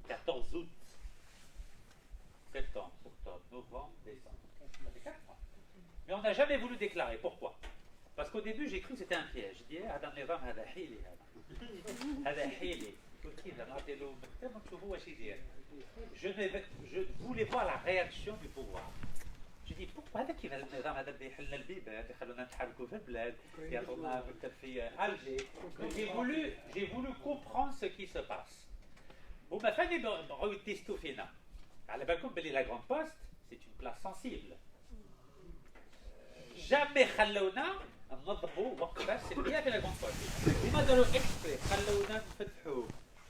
14 août. Septembre, octobre, novembre, décembre. Ça fait 4 mois. Mais on n'a jamais voulu déclarer. Pourquoi? Parce qu'au début, j'ai cru que c'était un piège. Je dis, هذا النظام هذا حيلي هذا حيلي. Je voulais voir la réaction du pouvoir. Je dis pourquoi هذا كيف النظام هذا بده يحلنا البيبان يخلونا نتحركوا في البلاد يعطونا مكتب في Alger. J'ai voulu comprendre ce qui se passe. هما فاني بغاو يتيستو فينا. على بالكم بلي لا Grande Poste c'est une place sensible. jamais خلونا ننظموا وقفه سلميه في لا Grande Poste. هما داروا اكسبري خلونا نفتحوا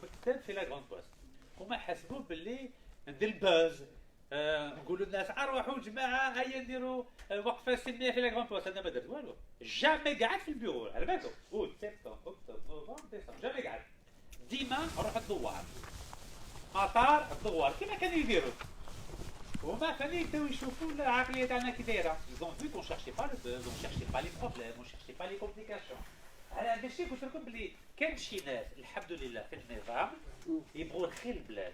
مكتب في لا Grande Poste. هما حسبوا باللي ندير الباز نقولوا للناس اروحوا جماعه هيا نديروا وقفه سلميه في لا Grande Poste. انا ما درت والو. جامي قعدت في البيرو على بالكم. اوت سبتمبر اكتوبر نوفمبر ديسمبر جامي قعدت. ديما نروح الدوار. مطار الدوار كما كانوا يديروا. هما فاني بداو يشوفوا العقليه تاعنا كي دايره. Ils ont vu qu'on cherchait pas le buzz, on cherchait pas les problèmes, on cherchait pas les complications. على هذا الشيء قلت لكم بلي كان شي ناس الحمد لله في النظام يبغوا الخير البلاد.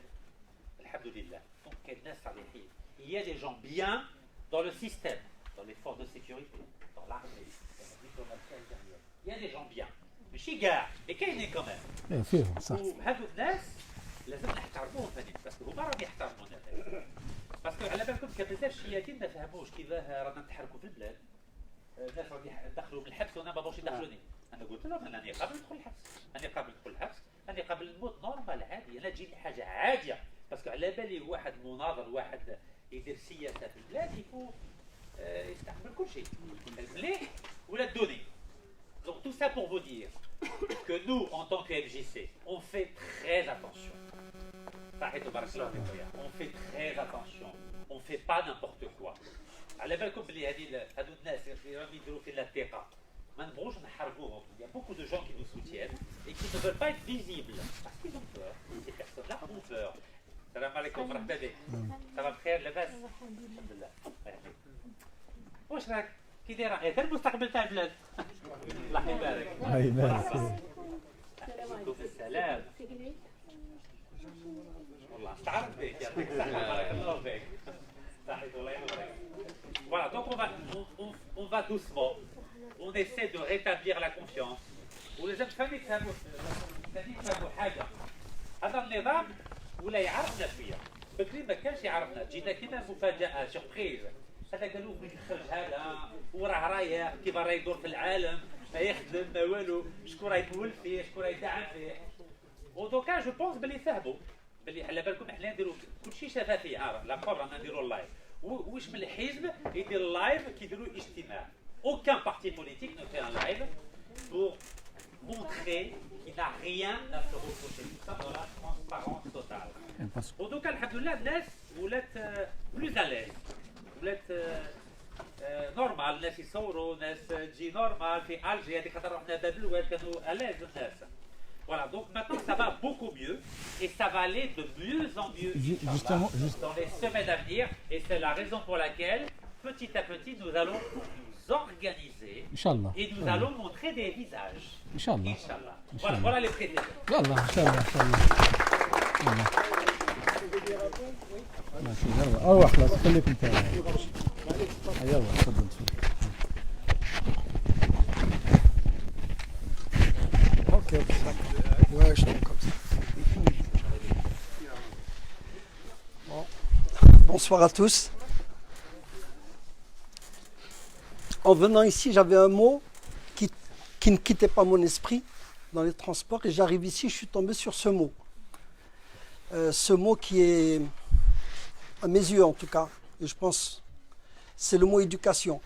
الحمد لله. دونك كاين ناس صالحين. Il y a des gens bien dans le système, dans les forces de sécurité, dans l'armée, dans la diplomatie algérienne. Il y a des gens bien. Mais ماشي كاع مي كاينين كمان. فيهم صح. وهذو الناس لازم نحترموهم ثاني باسكو هما راهم يحترمونا ثاني. باسكو على بالكم كبزاف الشياطين ما فهموش كيفاه رانا نتحركوا في البلاد. الناس راهم يدخلوا من الحبس وانا ما بغوش يدخلوني. انا قلت لهم انا راني قابل ندخل الحبس، راني قابل ندخل الحبس، راني قابل نموت نورمال عادي، انا تجيني حاجه عاديه باسكو على بالي واحد مناضل واحد يدير سياسه في البلاد يفو يستحمل كل شيء المليح ولا الدوني. Donc tout ça pour vous dire que nous, en tant que MJC, on fait très attention. On fait très attention. On ne fait pas n'importe quoi. على بالكم بلي هادو الناس اللي راهم يديروا في الثقة ما نبغوش نحاربوهم. Il y a beaucoup de gens qui nous soutiennent et qui ne veulent pas être visibles parce qu'ils ont peur. Ces personnes-là ont peur. السلام عليكم مرحبا بك. صباح الخير لاباس؟ الحمد لله. واش راك؟ كي دايره غير المستقبل تاع البلاد. الله يبارك. الله يبارك. عليكم السلام. والله استعرض بك يعطيك الصحة بارك الله فيك. صحيح الله ينورك. Voilà, donc on va doucement. On essaie de rétablir la confiance. ولازم تفهمي تفهموا حاجة. هذا النظام ولا يعرفنا شوية. بكري ما كانش يعرفنا، جينا كيما مفاجأة سوربريز. هذا قالوا يخرج هذا وراه رايح كيف راه يدور في العالم ما يخدم ما والو شكون راه يتول فيه شكون راه يدعم فيه. ودوكا جو بونس بلي فهموا بلي على بالكم احنا نديروا كلشي شفافيه. لا بروف رانا نديروا اللايف واش من الحزب يدير اللايف كيديروا اجتماع. Aucun parti politique ne fait un live pour montrer qu'il n'a rien à se reprocher. Tout ça dans la transparence totale. ودوكا الحمد لله الناس ولات بلوز اليز ولات نورمال. الناس يصوروا ناس تجي نورمال في الجي هذيك خاطر رحنا باب الواد كانوا اليز الناس. Voilà, donc maintenant ça va beaucoup mieux et ça va aller de mieux en mieux dans les semaines à venir et c'est la raison pour laquelle petit à petit nous allons nous organiser et nous allons montrer des visages. Inch'Allah. Voilà, voilà les prédictions. يلا ان شاء الله ان شاء الله. يلا خلاص خليكم تعالوا. يلا تفضل تفضل. Ok, ouais, je tombe comme ça. Bon. Bonsoir à tous. En venant ici, j'avais un mot qui ne quittait pas mon esprit dans les transports et j'arrive ici, je suis tombé sur ce mot. Ce mot qui est, à mes yeux en tout cas, et je pense, c'est le mot éducation.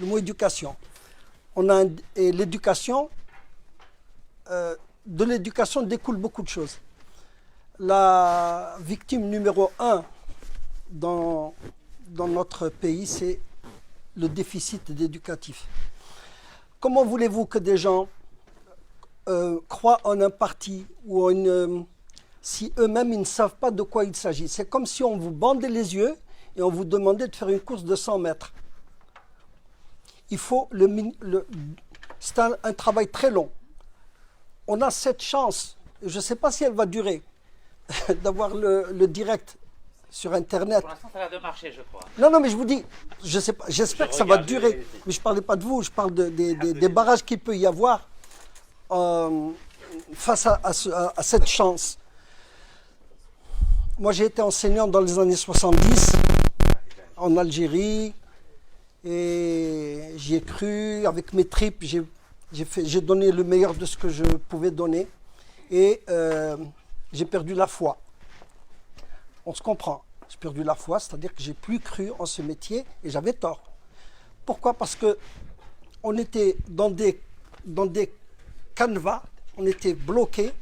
Le mot éducation. Et l'éducation, de l'éducation découle beaucoup de choses. La victime numéro 1 dans notre pays, c'est le déficit éducatif. Comment voulez-vous que des gens croient en un parti ou en si eux-mêmes ils ne savent pas de quoi il s'agit? C'est comme si on vous bandait les yeux et on vous demandait de faire une course de 100 mètres. Il faut c'est un travail très long. On a cette chance, je ne sais pas si elle va durer, d'avoir le direct sur Internet. Pour l'instant, ça va de marcher, je crois. Non, mais je vous dis, je sais pas, j'espère que ça va durer. Mais je ne parlais pas de vous, je parle des barrages qu'il peut y avoir face à cette chance. Moi, j'ai été enseignant dans les années 70 en Algérie et j'y ai cru avec mes tripes. J'ai donné le meilleur de ce que je pouvais donner et j'ai perdu la foi. On se comprend. J'ai perdu la foi, c'est-à-dire que j'ai plus cru en ce métier et j'avais tort. Pourquoi? Parce que on était dans des canevas, on était bloqués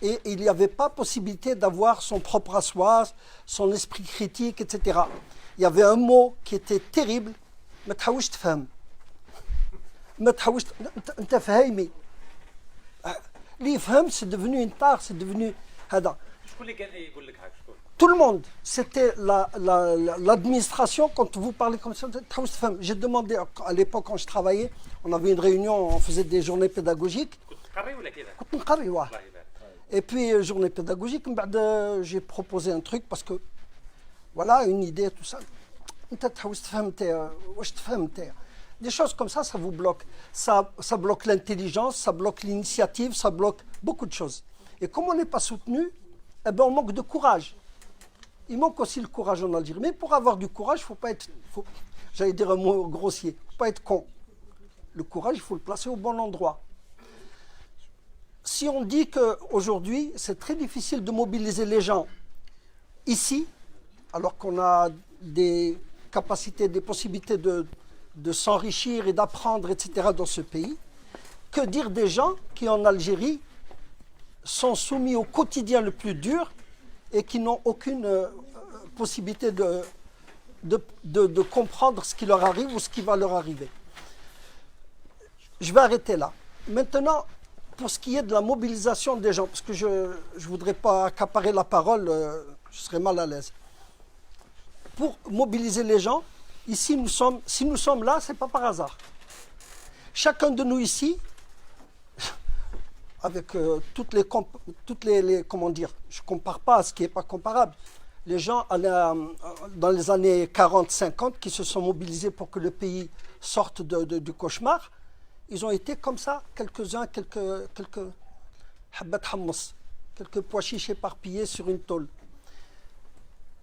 et il n'y avait pas possibilité d'avoir son propre assoir, son esprit critique, etc. Il y avait un mot qui était terrible. ما تحاولش تفهم. ما تحاولش انت فهيمي. اللي يفهم c'est devenu une tare, c'est devenu هذا. شكون اللي كان يقول لك هاك شكون؟ Tout le monde, c'était l'administration, quand vous parlez comme ça, j'ai demandé, à l'époque quand je travaillais, on avait une réunion, on faisait des journées pédagogiques. Et puis, journée pédagogique, j'ai proposé un truc parce que, voilà, une idée, tout ça. Des choses comme ça vous bloque. Ça bloque l'intelligence, ça bloque l'initiative, ça bloque beaucoup de choses. Et comme on n'est pas soutenu, eh ben on manque de courage. Il manque aussi le courage en Algérie. Mais pour avoir du courage, il ne faut pas être, j'allais dire un mot grossier, il ne faut pas être con. Le courage, il faut le placer au bon endroit. Si on dit qu'aujourd'hui, c'est très difficile de mobiliser les gens ici, alors qu'on a des capacités, des possibilités de s'enrichir et d'apprendre, etc., dans ce pays, que dire des gens qui, en Algérie, sont soumis au quotidien le plus dur et qui n'ont aucune possibilité de comprendre ce qui leur arrive ou ce qui va leur arriver. Je vais arrêter là. Maintenant, pour ce qui est de la mobilisation des gens, parce que je ne voudrais pas accaparer la parole, je serais mal à l'aise. Pour mobiliser les gens, ici, si nous sommes là, ce n'est pas par hasard. Chacun de nous ici, avec toutes les comment dire, je ne compare pas à ce qui n'est pas comparable. Les gens dans les années 40-50 qui se sont mobilisés pour que le pays sorte du cauchemar, ils ont été comme ça, quelques-uns, quelques habbat hammus, quelques pois chiches éparpillés sur une tôle.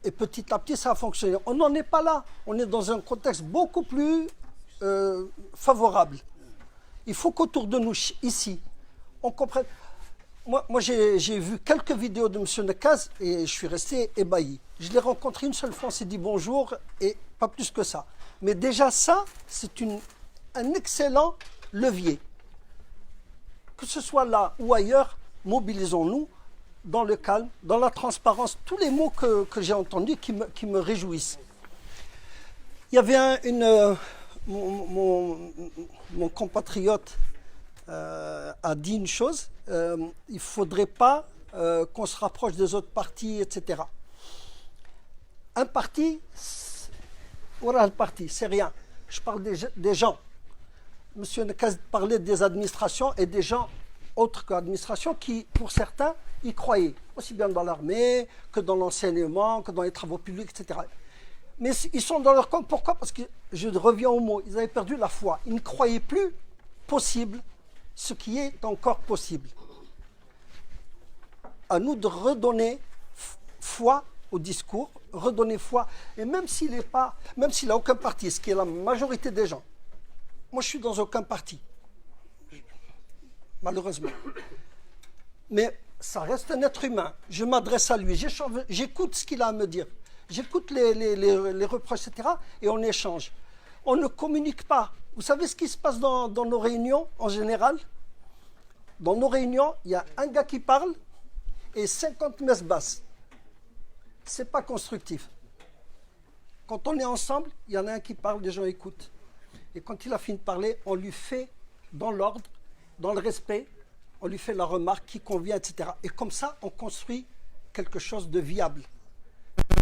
Et petit à petit, ça a fonctionné. On n'en est pas là. On est dans un contexte beaucoup plus favorable. Il faut qu'autour de nous, ici, on comprenne. Moi j'ai vu quelques vidéos de M. Nekaz et je suis resté ébahi. Je l'ai rencontré une seule fois, on s'est dit bonjour et pas plus que ça. Mais déjà ça, c'est un excellent levier. Que ce soit là ou ailleurs, mobilisons-nous dans le calme, dans la transparence, tous les mots que j'ai entendus qui me réjouissent. Il y avait mon compatriote a dit une chose, il ne faudrait pas qu'on se rapproche des autres partis, etc. Un parti, voilà le parti, c'est rien. Je parle des gens. Monsieur Nekaz parlait des administrations et des gens autres que l'administration qui, pour certains, y croyaient, aussi bien dans l'armée que dans l'enseignement, que dans les travaux publics, etc. Mais ils sont dans leur camp. Pourquoi? Parce que, je reviens au mot, ils avaient perdu la foi. Ils ne croyaient plus possible ce qui est encore possible. À nous de redonner foi au discours, redonner foi. Et même s'il n'a aucun parti, ce qui est la majorité des gens, moi je suis dans aucun parti, malheureusement. Mais ça reste un être humain. Je m'adresse à lui, j'écoute ce qu'il a à me dire. J'écoute les reproches, etc. Et on échange. On ne communique pas. Vous savez ce qui se passe dans nos réunions en général? Dans nos réunions, il y a un gars qui parle et 50 messes basses. Ce n'est pas constructif. Quand on est ensemble, il y en a un qui parle, les gens écoutent. Et quand il a fini de parler, on lui fait, dans l'ordre, dans le respect, on lui fait la remarque qui convient, etc. Et comme ça, on construit quelque chose de viable.